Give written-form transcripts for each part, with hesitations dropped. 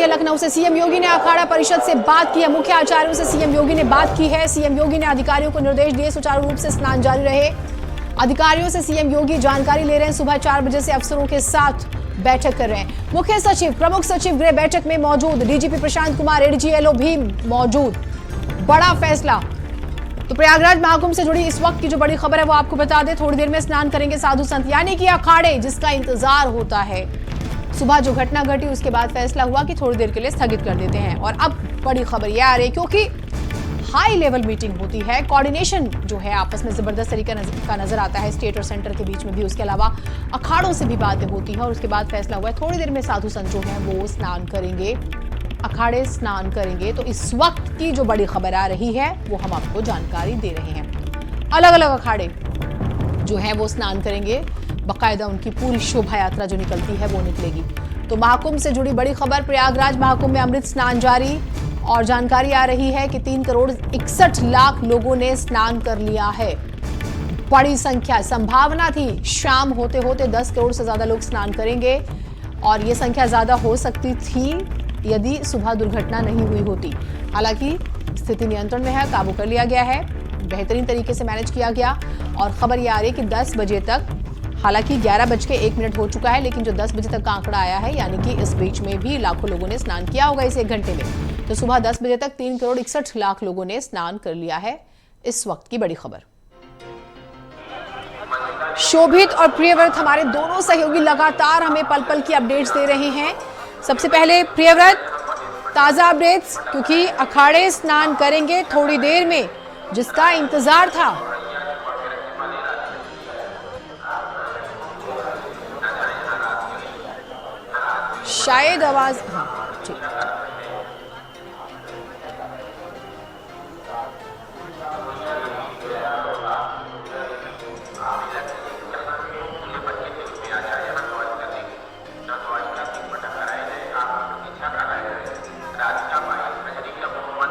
लखनऊ से सीएम योगी ने अखाड़ा परिषद से बात की है। मुख्य आचार्यों से सीएम योगी ने बात की है। सीएम योगी ने अधिकारियों को निर्देश दिए सुचारू रूप से स्नान जारी रहे। अधिकारियों से सीएम योगी जानकारी ले रहे हैं। सुबह 4 बजे से अफसरों के साथ बैठक कर रहे हैं। मुख्य सचिव, प्रमुख सचिव गृह बैठक में मौजूद। डीजीपी प्रशांत कुमार, एडीजीएलओ भी मौजूद। बड़ा फैसला। तो प्रयागराज महाकुंभ से जुड़ी इस वक्त की जो बड़ी खबर है वो आपको बता दें। थोड़ी देर में स्नान करेंगे साधु संत, यानी कि अखाड़े जिसका इंतजार होता है। सुबह जो घटना घटी उसके बाद फैसला हुआ कि थोड़ी देर के लिए स्थगित कर देते हैं। और अब बड़ी खबर यह आ रही है क्योंकि हाई लेवल मीटिंग होती है, कोऑर्डिनेशन जो है आपस में जबरदस्त तरीका का नजर आता है स्टेट और सेंटर के बीच में भी। उसके अलावा अखाड़ों से भी बातें होती हैं और उसके बाद फैसला हुआ है थोड़ी देर में साधु संत जो है वो स्नान करेंगे, अखाड़े स्नान करेंगे। तो इस वक्त की जो बड़ी खबर आ रही है वो हम आपको जानकारी दे रहे हैं। अलग अलग अखाड़े जो है वो स्नान करेंगे, बाकायदा उनकी पूरी शोभा यात्रा जो निकलती है वो निकलेगी। तो महाकुंभ से जुड़ी बड़ी खबर, प्रयागराज महाकुंभ में अमृत स्नान जारी और जानकारी आ रही है कि 3 करोड़ 61 लाख लोगों ने स्नान कर लिया है। बड़ी संख्या, संभावना थी शाम होते होते 10 करोड़ से ज्यादा लोग स्नान करेंगे और ये संख्या ज्यादा हो सकती थी यदि सुबह दुर्घटना नहीं हुई होती। हालांकि स्थिति नियंत्रण में है, काबू कर लिया गया है, बेहतरीन तरीके से मैनेज किया गया। और खबर यह आ रही है कि 10 बजे तक, हालांकि 11:01 हो चुका है, लेकिन जो 10 बजे तक का आंकड़ा आया है यानी कि इस बीच में भी लाखों लोगों ने स्नान किया होगा इस 1 घंटे में। तो सुबह 10 बजे तक 3 करोड़ 61 लाख लोगों ने स्नान कर लिया है। इस वक्त की बड़ी खबर। शोभित और प्रियव्रत हमारे दोनों सहयोगी लगातार हमें पल पल की अपडेट्स दे रहे हैं। सबसे पहले प्रियव्रत, ताजा अपडेट्स, क्योंकि अखाड़े स्नान करेंगे थोड़ी देर में जिसका इंतजार था। शायद आवाज, हाँ ठीक।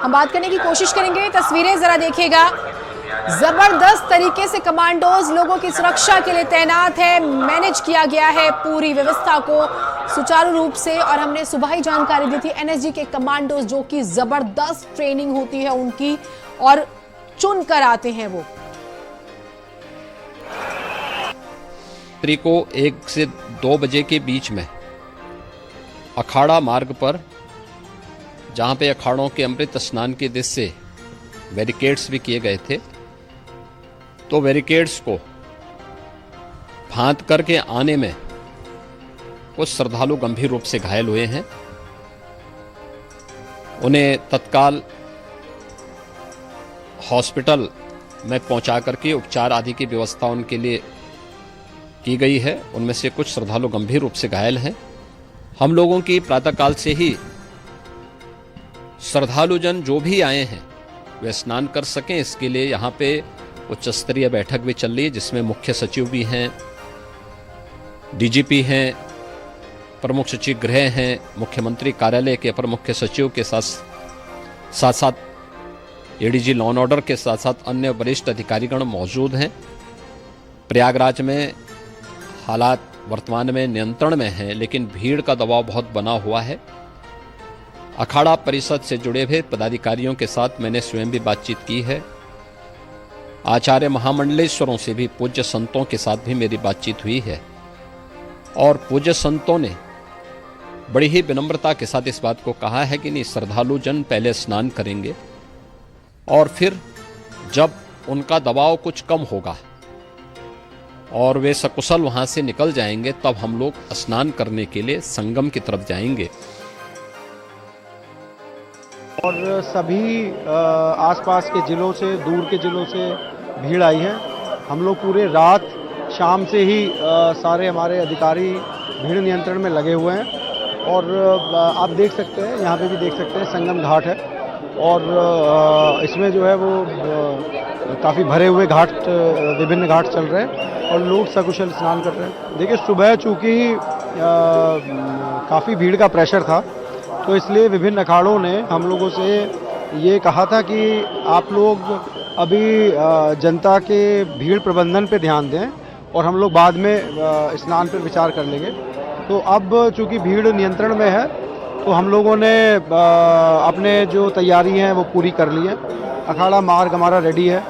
हम बात करने की कोशिश करेंगे। तस्वीरें जरा देखिएगा। जबरदस्त तरीके से कमांडोज लोगों की सुरक्षा के लिए तैनात है। मैनेज किया गया है पूरी व्यवस्था को सुचारू रूप से। और हमने सुबह ही जानकारी दी थी एनएसजी के कमांडोज जो कि जबरदस्त ट्रेनिंग होती है उनकी और चुन कर आते हैं वो। रात्रि को 1 से 2 बजे के बीच में अखाड़ा मार्ग पर, जहां पे अखाड़ों के अमृत स्नान के दृश्य से बैरिकेड्स भी किए गए थे, तो बैरिकेड्स को फांद करके आने में कुछ श्रद्धालु गंभीर रूप से घायल हुए हैं। उन्हें तत्काल हॉस्पिटल में पहुंचा करके उपचार आदि की व्यवस्था उनके लिए की गई है। उनमें से कुछ श्रद्धालु गंभीर रूप से घायल हैं। हम लोगों की प्रातःकाल से ही श्रद्धालुजन जो भी आए हैं वे स्नान कर सकें, इसके लिए यहाँ पे उच्च स्तरीय बैठक भी चल रही है जिसमें मुख्य सचिव भी हैं, डीजीपी हैं, प्रमुख सचिव गृह हैं, मुख्यमंत्री कार्यालय के अपर मुख्य सचिव के साथ साथ एडीजी लॉ एंड ऑर्डर के साथ साथ अन्य वरिष्ठ अधिकारीगण मौजूद हैं। प्रयागराज में हालात वर्तमान में नियंत्रण में हैं, लेकिन भीड़ का दबाव बहुत बना हुआ है। अखाड़ा परिषद से जुड़े हुए पदाधिकारियों के साथ मैंने स्वयं भी बातचीत की है। आचार्य महामंडलेश्वरों से भी, पूज्य संतों के साथ भी मेरी बातचीत हुई है और पूज्य संतों ने बड़ी ही विनम्रता के साथ इस बात को कहा है कि नहीं, श्रद्धालु जन पहले स्नान करेंगे और फिर जब उनका दबाव कुछ कम होगा और वे सकुशल वहां से निकल जाएंगे तब हम लोग स्नान करने के लिए संगम की तरफ जाएंगे। और सभी आसपास के ज़िलों से, दूर के ज़िलों से भीड़ आई है। हम लोग पूरे रात शाम से ही सारे हमारे अधिकारी भीड़ नियंत्रण में लगे हुए हैं। और आप देख सकते हैं, यहाँ पे भी देख सकते हैं, संगम घाट है और इसमें जो है वो काफ़ी भरे हुए घाट, विभिन्न घाट चल रहे हैं और लोग सकुशल स्नान कर रहे हैं। देखिए, सुबह चूँकि काफ़ी भीड़ का प्रेशर था तो इसलिए विभिन्न अखाड़ों ने हम लोगों से ये कहा था कि आप लोग अभी जनता के भीड़ प्रबंधन पे ध्यान दें और हम लोग बाद में स्नान पर विचार कर लेंगे। तो अब चूंकि भीड़ नियंत्रण में है तो हम लोगों ने अपने जो तैयारी हैं वो पूरी कर ली है। अखाड़ा मार्ग हमारा रेडी है,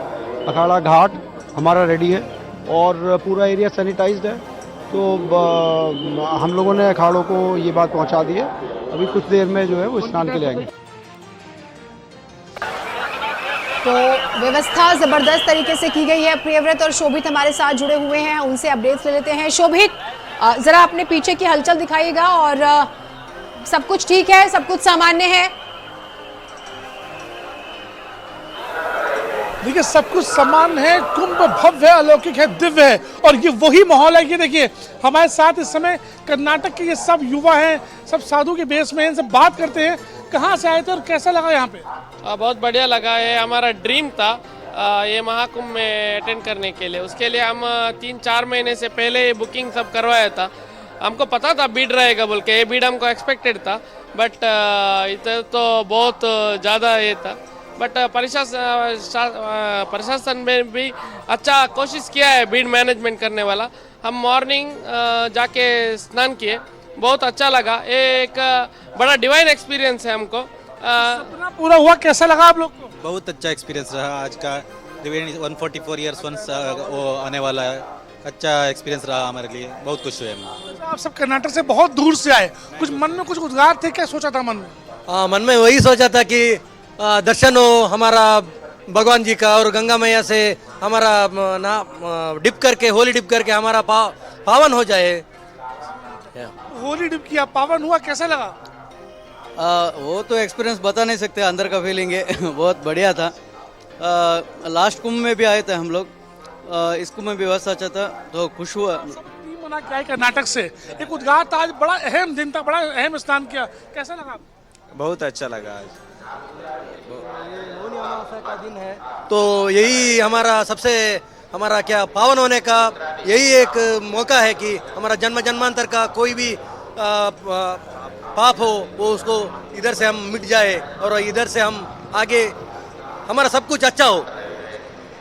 अखाड़ा घाट हमारा रेडी है और पूरा एरिया सैनिटाइज्ड है। तो हम लोगों ने अखाड़ों को ये बात पहुंचा दी है। अभी कुछ देर में जो है वो स्नान के लिए आएंगे। तो व्यवस्था जबरदस्त तरीके से की गई है। प्रियव्रत और शोभित हमारे साथ जुड़े हुए हैं, उनसे अपडेट्स ले लेते हैं। शोभित, जरा अपने पीछे की हलचल दिखाइएगा और सब कुछ ठीक है, सब कुछ सामान्य है? देखिए, सब कुछ समान है, कुंभ भव्य है, अलौकिक है, दिव्य है और ये वही माहौल है। ये देखिए, हमारे साथ इस समय कर्नाटक के ये सब युवा हैं, सब साधु के बेस में हैं, इनसे बात करते हैं। कहाँ से आए थे और कैसा लगा यहाँ पे? बहुत बढ़िया लगा। ये हमारा ड्रीम था ये महाकुंभ में अटेंड करने के लिए। उसके लिए हम 3-4 महीने से पहले बुकिंग सब करवाया था। हमको पता था भीड़ रहेगा बोल के, ये भीड़ हमको एक्सपेक्टेड था, बट इधर तो बहुत ज़्यादा ये था। बट प्रशासन में भी अच्छा कोशिश किया है भीड़ मैनेजमेंट करने वाला। हम मॉर्निंग जाके स्नान किए, बहुत अच्छा लगा। ये एक बड़ा डिवाइन एक्सपीरियंस है हमको। सपना पूरा हुआ, कैसा लगा आप लोग को? बहुत अच्छा एक्सपीरियंस रहा आज का। 144 ईयर्स वंस वो आने वाला है, अच्छा एक्सपीरियंस रहा हमारे लिए, बहुत खुश हुए हम। आप सब कर्नाटक से बहुत दूर से आए, कुछ मन में कुछ उद्गार थे, क्या सोचा था मन में? मन में वही सोचा था कि दर्शन हो हमारा भगवान जी का और गंगा मैया से हमारा डिप करके, होली डिप करके हमारा पावन हो जाए। होली डिप किया, पावन हुआ, कैसा लगा? वो तो एक्सपीरियंस बता नहीं सकते, अंदर का फीलिंग है बहुत बढ़िया था। लास्ट कुंभ में भी आए थे हम लोग, इस कुंभ में भी व्यवस्था अच्छा था, तो खुश हुआ। टीम बना के आए कर्नाटक से, एक उद्गार था, आज बड़ा अहम दिन था, बड़ा अहम स्नान किया, कैसा लगा? बहुत अच्छा लगा आज। मौनी अमावस्या का दिन है, तो यही हमारा सबसे हमारा क्या पावन होने का यही एक मौका है कि हमारा जन्म जन्मांतर का कोई भी पाप हो वो उसको इधर से हम मिट जाए और इधर से हम आगे हमारा सब कुछ अच्छा हो।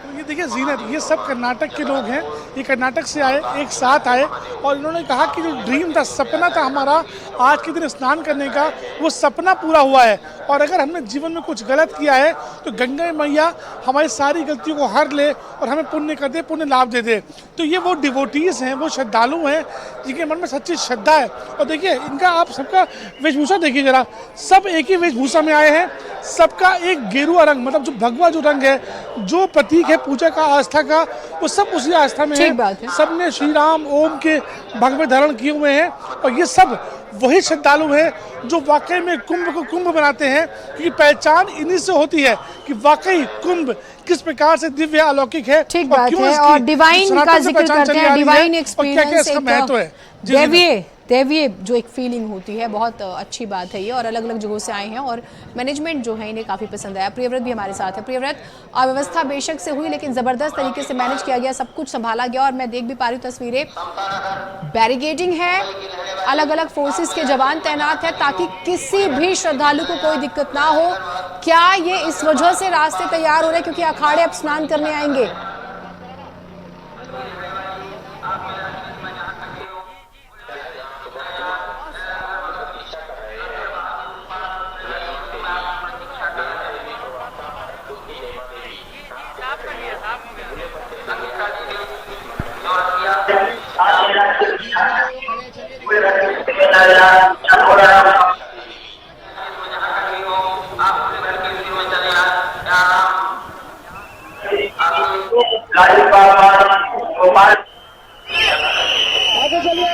ये देखिए जीनत, ये सब कर्नाटक के लोग हैं, ये कर्नाटक से आए, एक साथ आए और इन्होंने कहा कि जो ड्रीम था, सपना था हमारा आज के दिन स्नान करने का, वो सपना पूरा हुआ है। और अगर हमने जीवन में कुछ गलत किया है तो गंगा मैया हमारी सारी गलतियों को हर ले और हमें पुण्य कर दे, पुण्य लाभ दे दे। तो ये वो डिवोटीज हैं, वो श्रद्धालु हैं जिनके मन में सच्ची श्रद्धा है। और देखिए इनका, आप सबका वेशभूषा देखिए जरा, सब एक ही वेशभूषा में आए हैं, सबका एक गेरुआ रंग, मतलब जो भगवा जो रंग है, जो प्रतीक है पूजा का, आस्था का, वो सब उसी आस्था में है। सबने श्री राम ओम के भगवे धारण किए हुए हैं और ये सब वही श्रद्धालु हैं जो वाकई में कुंभ को कुंभ बनाते हैं, क्योंकि पहचान इन्हीं से होती है कि वाकई कुंभ किस प्रकार से दिव्य अलौकिक है। ठीक बात है, और डिवाइन का जिक्र करते हैं, डिवाइन एक्सपीरियंस, दैवीय जो एक फीलिंग होती है, बहुत अच्छी बात है ये। और अलग अलग जगहों से आए हैं और मैनेजमेंट जो है इन्हें काफ़ी पसंद आया। प्रियव्रत भी हमारे साथ है। प्रियव्रत, अव्यवस्था बेशक से हुई लेकिन ज़बरदस्त तरीके से मैनेज किया गया, सब कुछ संभाला गया। और मैं देख भी पा रही हूँ तस्वीरें, बैरिकेडिंग है, अलग अलग फोर्सेस के जवान तैनात है ताकि किसी भी श्रद्धालु को कोई दिक्कत ना हो। क्या ये इस वजह से रास्ते तैयार हो रहे हैं क्योंकि अखाड़े अब स्नान करने आएंगे?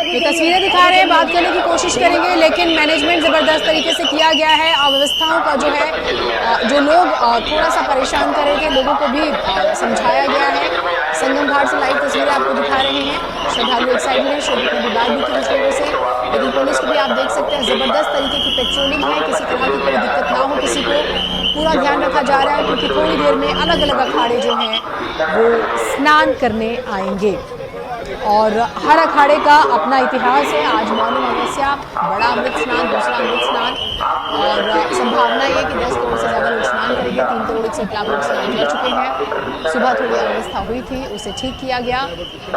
ये तस्वीरें दिखा रहे हैं, बात करने की कोशिश करेंगे लेकिन मैनेजमेंट ज़बरदस्त तरीके से किया गया है। अव्यवस्थाओं का जो है, जो लोग थोड़ा सा परेशान कर रहे थे, लोगों को भी समझाया गया है। संगम घाट से लाइव तस्वीरें आपको दिखा रहे हैं, श्रद्धालु एक साइड में, शोभित ने भी बात भी की कुछ लोगों से, लेकिन पुलिस को भी आप देख सकते हैं ज़बरदस्त तरीके की पेट्रोलिंग है, किसी तरह की कोई दिक्कत ना हो किसी को, पूरा ध्यान रखा जा रहा है क्योंकि थोड़ी देर में अलग अलग अखाड़े जो हैं वो स्नान करने आएंगे और हर अखाड़े का अपना इतिहास है। आज मौनी अमावस्या, बड़ा अमृत स्नान, दूसरा अमृत स्नान और संभावना ये कि 10 करोड़ से ज़्यादा लोग स्नान करेंगे। 3 करोड़ 61 लाख लोग स्नान कर चुके हैं। सुबह थोड़ी अव्यवस्था हुई थी, उसे ठीक किया गया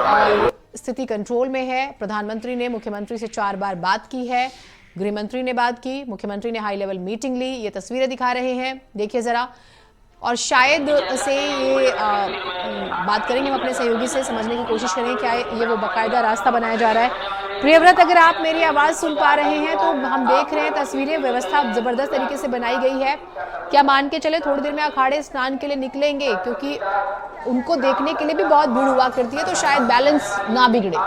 और स्थिति कंट्रोल में है। प्रधानमंत्री ने मुख्यमंत्री से 4 बार बात की है गृह मंत्री ने बात की, मुख्यमंत्री ने हाई लेवल मीटिंग ली। ये तस्वीरें दिखा रहे हैं, देखिए जरा। और शायद से ये बात करेंगे हम अपने सहयोगी से, समझने की कोशिश करें क्या ये वो बाकायदा रास्ता बनाया जा रहा है। प्रियव्रत, अगर आप मेरी आवाज सुन पा रहे हैं तो हम देख रहे हैं तस्वीरें, व्यवस्था जबरदस्त तरीके से बनाई गई है। क्या मान के चले थोड़ी देर में अखाड़े स्नान के लिए निकलेंगे, क्योंकि उनको देखने के लिए भी बहुत भीड़ हुआ करती है, तो शायद बैलेंस ना बिगड़े।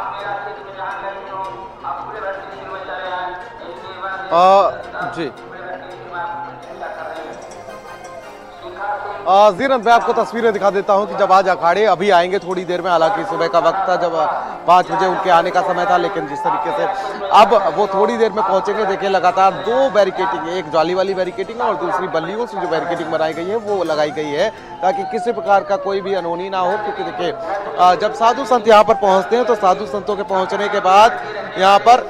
जी जीरन, मैं आपको तस्वीरें दिखा देता हूं कि जब आज अखाड़े अभी आएंगे थोड़ी देर में, हालांकि सुबह का वक्त था, जब 5 बजे उनके आने का समय था, लेकिन जिस तरीके से अब वो थोड़ी देर में पहुंचेंगे, देखिए लगातार 2 बैरिकेटिंग, एक जाली वाली बैरिकेटिंग और दूसरी बल्लियों से जो बैरिकेटिंग बनाई गई है वो लगाई गई है, ताकि किसी प्रकार का कोई भी अनहोनी ना हो। क्योंकि देखिए जब साधु संत यहाँ पर पहुँचते हैं तो साधु संतों के पहुँचने के बाद यहाँ पर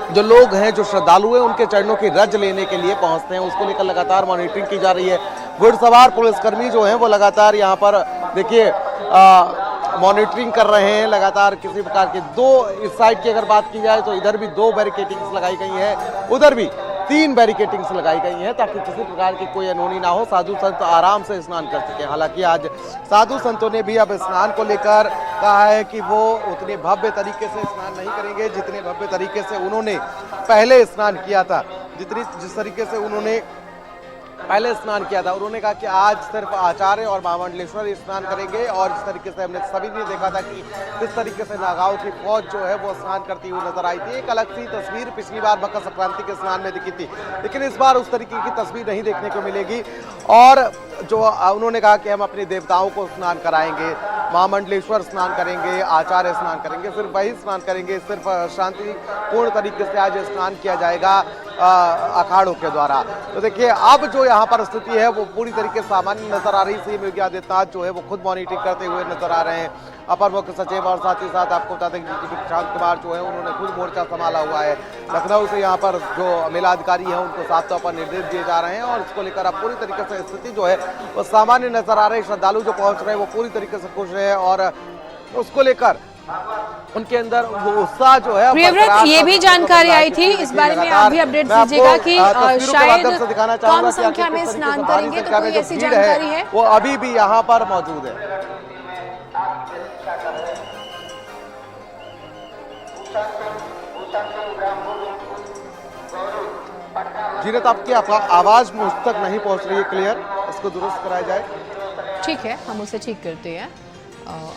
जो लोग हैं, जो श्रद्धालु हैं, उनके चरणों की रज लेने के लिए पहुंचते हैं। उसको लेकर लगातार मॉनिटरिंग की जा रही है। घुड़सवार पुलिसकर्मी जो हैं वो लगातार यहाँ पर देखिए मॉनिटरिंग कर रहे हैं लगातार। किसी प्रकार के 2 इस साइड की अगर बात की जाए तो इधर भी 2 बैरिकेटिंग्स लगाई गई हैं, उधर भी 3 बैरिकेटिंग्स लगाई गई हैं, ताकि किसी प्रकार की कोई अनहोनी ना हो, साधु संत आराम से स्नान कर सकें। हालांकि आज साधु संतों ने भी अब स्नान को लेकर कहा है कि वो उतने भव्य तरीके से स्नान नहीं करेंगे जितने भव्य तरीके से उन्होंने पहले स्नान किया था, जिस तरीके से उन्होंने पहले स्नान किया था। उन्होंने कहा कि आज सिर्फ आचार्य और महामंडलेश्वर स्नान करेंगे, और जिस तरीके से हमने सभी ने देखा था कि किस तरीके से नागाओं की फौज जो है वो स्नान करती हुई नजर आई थी। एक अलग सी तस्वीर पिछली बार मकर संक्रांति के स्नान में दिखी थी, लेकिन इस बार उस तरीके की तस्वीर नहीं देखने को मिलेगी। और जो उन्होंने कहा कि हम अपने देवताओं को स्नान कराएंगे, महामंडलेश्वर स्नान करेंगे, आचार्य स्नान करेंगे, सिर्फ वही स्नान करेंगे, सिर्फ शांतिपूर्ण तरीके से आज स्नान किया जाएगा अखाड़ों के द्वारा। तो देखिए अब जो यहाँ पर स्थिति है वो पूरी तरीके से सामान्य नजर आ रही है। सीएम योगी आदित्यनाथ जो है वो खुद मॉनिटरिंग करते हुए नजर आ रहे हैं, अपर मुख्य सचिव, और साथ ही साथ आपको बता दें कि डीजीपी प्रशांत कुमार जो है उन्होंने खुद मोर्चा संभाला हुआ है। लखनऊ से यहाँ पर जो मेलाधिकारी हैं उनको साफ तौर पर निर्देश दिए जा रहे हैं, और इसको लेकर अब पूरी तरीके से स्थिति जो है वो सामान्य नजर आ रही है। श्रद्धालु जो पहुंच रहे हैं वो पूरी तरीके से खुश है, और उसको लेकर उनके अंदर वो उत्साह जो है। प्रियव्रत, ये भी जानकारी आई थी, इस बारे में आप भी अपडेट दीजिएगा कि शायद कम संख्या में स्नान करेंगे, तो कोई ऐसी जानकारी है वो अभी भी यहाँ पर मौजूद है। जीनत, आपकी आवाज मुझ तक नहीं पहुंच रही है क्लियर, इसको दुरुस्त कराया जाए। ठीक है, हम उसे ठीक करते हैं।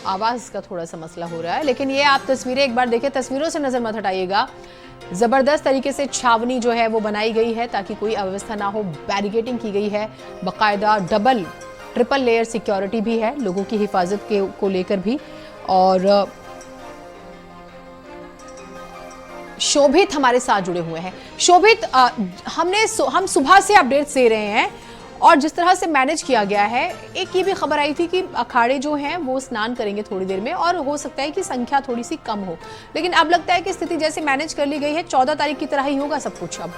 आवाज़ का थोड़ा सा मसला हो रहा है, लेकिन ये आप तस्वीरें एक बार देखिए, तस्वीरों से नजर मत हटाइएगा। जबरदस्त तरीके से छावनी जो है वो बनाई गई है ताकि कोई अव्यवस्था ना हो, बैरिकेडिंग की गई है, बाकायदा डबल ट्रिपल लेयर सिक्योरिटी भी है लोगों की हिफाजत को लेकर भी। और शोभित हमारे साथ जुड़े हुए हैं। शोभित, हम सुबह से अपडेट्स दे रहे हैं, और जिस तरह से मैनेज किया गया है, एक ये भी खबर आई थी कि अखाड़े जो हैं वो स्नान करेंगे थोड़ी देर में, और हो सकता है कि संख्या थोड़ी सी कम हो, लेकिन अब लगता है कि स्थिति जैसे मैनेज कर ली गई है, 14 तारीख की तरह ही होगा सब कुछ। अब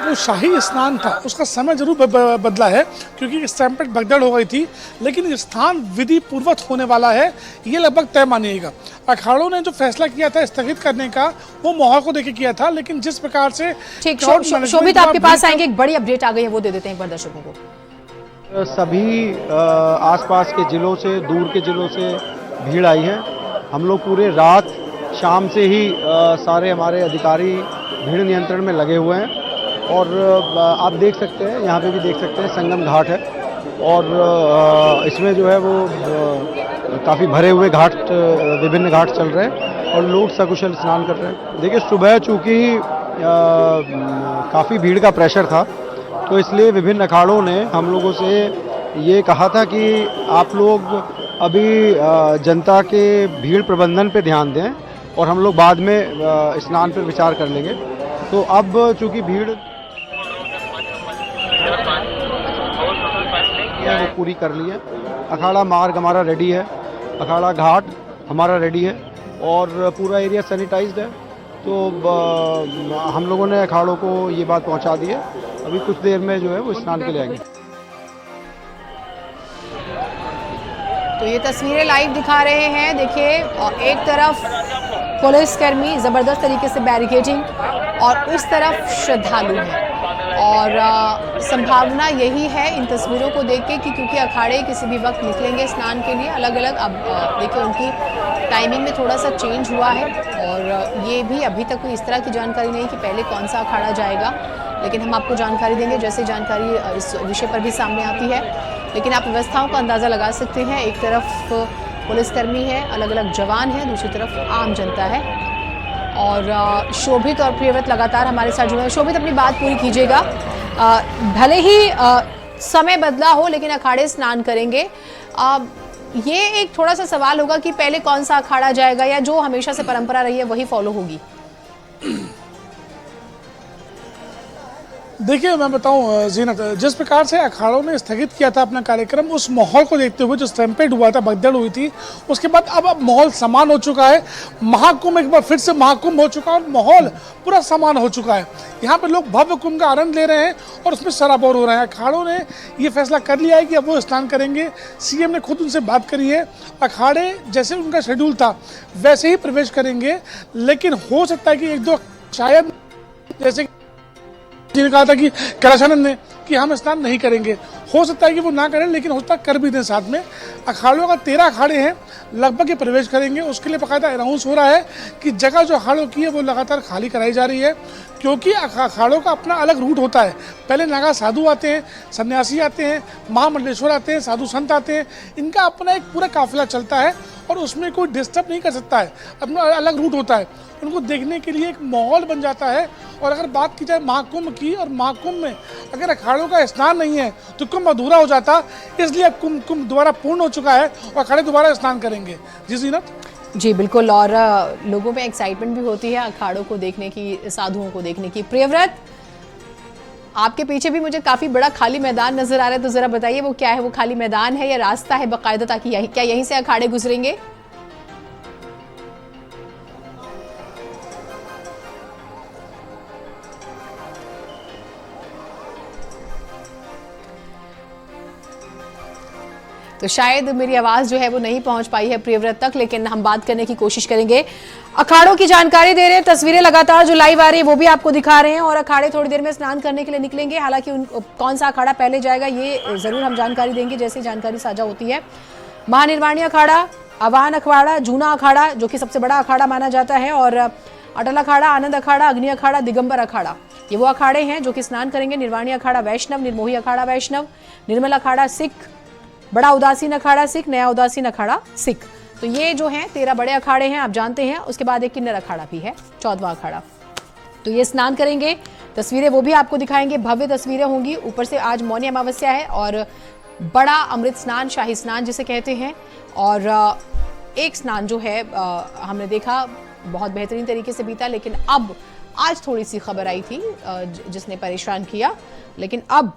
जो शाही स्नान था उसका समय जरूर बदला है, क्योंकि स्टैम्पेड भगदड़ हो गई थी, लेकिन स्थान विधि पूर्वक होने वाला है, ये लगभग तय मानिएगा। अखाड़ों ने जो फैसला किया था स्थगित करने का, वो माहौल को देखे किया था, लेकिन जिस प्रकार से ठीक, शोभित आपके पास आएंगे, एक बड़ी अपडेट आ गई है, वो दे देते हैं एक बार दर्शकों को। सभी आसपास के जिलों से, दूर के जिलों से भीड़ आई है। हम लोग पूरे रात शाम से ही सारे हमारे अधिकारी भीड़ नियंत्रण में लगे हुए हैं, और आप देख सकते हैं, यहाँ पे भी देख सकते हैं, संगम घाट है, और इसमें जो है वो काफ़ी भरे हुए घाट, विभिन्न घाट चल रहे हैं, और लोग सकुशल स्नान कर रहे हैं। देखिए सुबह चूँकि काफ़ी भीड़ का प्रेशर था, तो इसलिए विभिन्न अखाड़ों ने हम लोगों से ये कहा था कि आप लोग अभी जनता के भीड़ प्रबंधन पे ध्यान दें, और हम लोग बाद में स्नान पर विचार कर लेंगे। तो अब चूँकि भीड़ वो पूरी कर ली है, अखाड़ा मार्ग हमारा रेडी है, अखाड़ा घाट हमारा रेडी है, और पूरा एरिया सैनिटाइज्ड है। तो हम लोगों ने अखाड़ों को ये बात पहुंचा दी है, अभी कुछ देर में जो है वो स्नान के लिए आएंगे। तो ये तस्वीरें लाइव दिखा रहे हैं। देखिए एक तरफ पुलिसकर्मी ज़बरदस्त तरीके से बैरिकेडिंग और उस तरफ श्रद्धालु हैं और संभावना यही है इन तस्वीरों को देख के कि क्योंकि अखाड़े किसी भी वक्त निकलेंगे स्नान के लिए अलग अलग। अब देखिए उनकी टाइमिंग में थोड़ा सा चेंज हुआ है और ये भी अभी तक कोई इस तरह की जानकारी नहीं कि पहले कौन सा अखाड़ा जाएगा, लेकिन हम आपको जानकारी देंगे जैसे जानकारी इस विषय पर भी सामने आती है। लेकिन आप व्यवस्थाओं का अंदाज़ा लगा सकते हैं, एक तरफ पुलिसकर्मी है, अलग अलग जवान हैं, दूसरी तरफ आम जनता है और शोभित और प्रियव्रत लगातार हमारे साथ जुड़े हैं। शोभित, अपनी बात पूरी कीजिएगा। भले ही समय बदला हो लेकिन अखाड़े स्नान करेंगे। ये एक थोड़ा सा सवाल होगा कि पहले कौन सा अखाड़ा जाएगा या जो हमेशा से परंपरा रही है वही फॉलो होगी? देखिए मैं बताऊं जीनत, जिस प्रकार से अखाड़ों ने स्थगित किया था अपना कार्यक्रम, उस माहौल को देखते हुए जो स्टैम्पेड हुआ था, भगदड़ हुई थी, उसके बाद अब माहौल समान हो चुका है। महाकुंभ एक बार फिर से महाकुंभ हो चुका है और माहौल पूरा समान हो चुका है। यहाँ पे लोग भव्य कुंभ का आनंद ले रहे हैं और उसमें सराबोर हो रहे हैं। अखाड़ों ने ये फैसला कर लिया है कि अब वो स्नान करेंगे। सीएम ने खुद उनसे बात करी है, अखाड़े जैसे उनका शेड्यूल था वैसे ही प्रवेश करेंगे, लेकिन हो सकता है कि एक दो शायद जैसे जिन्होंने कहा था कि कैलाशानंद ने कि हम स्नान नहीं करेंगे, हो सकता है कि वो ना करें, लेकिन हो सकता है कर भी दें साथ में। अखाड़ों का 13 अखाड़े हैं, लगभग ये प्रवेश करेंगे। उसके लिए बाकायदा अनाउंस हो रहा है कि जगह जो अखाड़ों की है वो लगातार खाली कराई जा रही है, क्योंकि अखाड़ों का अपना अलग रूट होता है। पहले नागा साधु आते हैं, सन्यासी आते हैं, महामंडलेश्वर आते हैं, साधु संत आते हैं, इनका अपना एक पूरा काफिला चलता है और उसमें कोई डिस्टर्ब नहीं कर सकता है, अपना अलग रूट होता है। उनको देखने के लिए एक माहौल बन जाता है। और अगर बात की जाए महाकुंभ की, और महाकुंभ में अगर अखाड़ों का स्नान नहीं है तो कुंभ अधूरा हो जाता, इसलिए अब कुंभ दोबारा पूर्ण हो चुका है और अखाड़े दोबारा स्नान करेंगे। जी जीनत। जी बिल्कुल, और लोगों में एक्साइटमेंट भी होती है अखाड़ों को देखने की, साधुओं को देखने की। प्रियव्रत, आपके पीछे भी मुझे काफी बड़ा खाली मैदान नजर आ रहा है, तो जरा बताइए वो क्या है? वो खाली मैदान है या रास्ता है बाकायदा, ताकि क्या यहीं से अखाड़े गुजरेंगे? तो शायद मेरी आवाज़ जो है वो नहीं पहुंच पाई है प्रियव्रत तक, लेकिन हम बात करने की कोशिश करेंगे। अखाड़ों की जानकारी दे रहे हैं, तस्वीरें लगातार जो लाइव आ रही है वो भी आपको दिखा रहे हैं और अखाड़े थोड़ी देर में स्नान करने के लिए निकलेंगे। हालांकि कौन सा अखाड़ा पहले जाएगा ये ज़रूर हम जानकारी देंगे जैसे जानकारी साझा होती है। महानिर्वाणी अखाड़ा, आवाहन अखाड़ा, जूना अखाड़ा जो कि सबसे बड़ा अखाड़ा माना जाता है, और अटल अखाड़ा, आनंद अखाड़ा, अग्नि अखाड़ा, दिगंबर अखाड़ा, ये वो अखाड़े हैं जो कि स्नान करेंगे। निर्वाणी अखाड़ा वैष्णव, निर्मोही अखाड़ा वैष्णव, निर्मल अखाड़ा सिख, बड़ा उदासीन अखाड़ा सिख, नया उदासीन अखाड़ा सिख। तो ये जो हैं 13 बड़े अखाड़े हैं, आप जानते हैं। उसके बाद एक किन्नर अखाड़ा भी है, 14वां अखाड़ा। तो ये स्नान करेंगे, तस्वीरें वो भी आपको दिखाएंगे, भव्य तस्वीरें होंगी। ऊपर से आज मौनी अमावस्या है और बड़ा अमृत स्नान, शाही स्नान जिसे कहते हैं। और एक स्नान जो है हमने देखा बहुत बेहतरीन तरीके से बीता, लेकिन अब आज थोड़ी सी खबर आई थी जिसने परेशान किया, लेकिन अब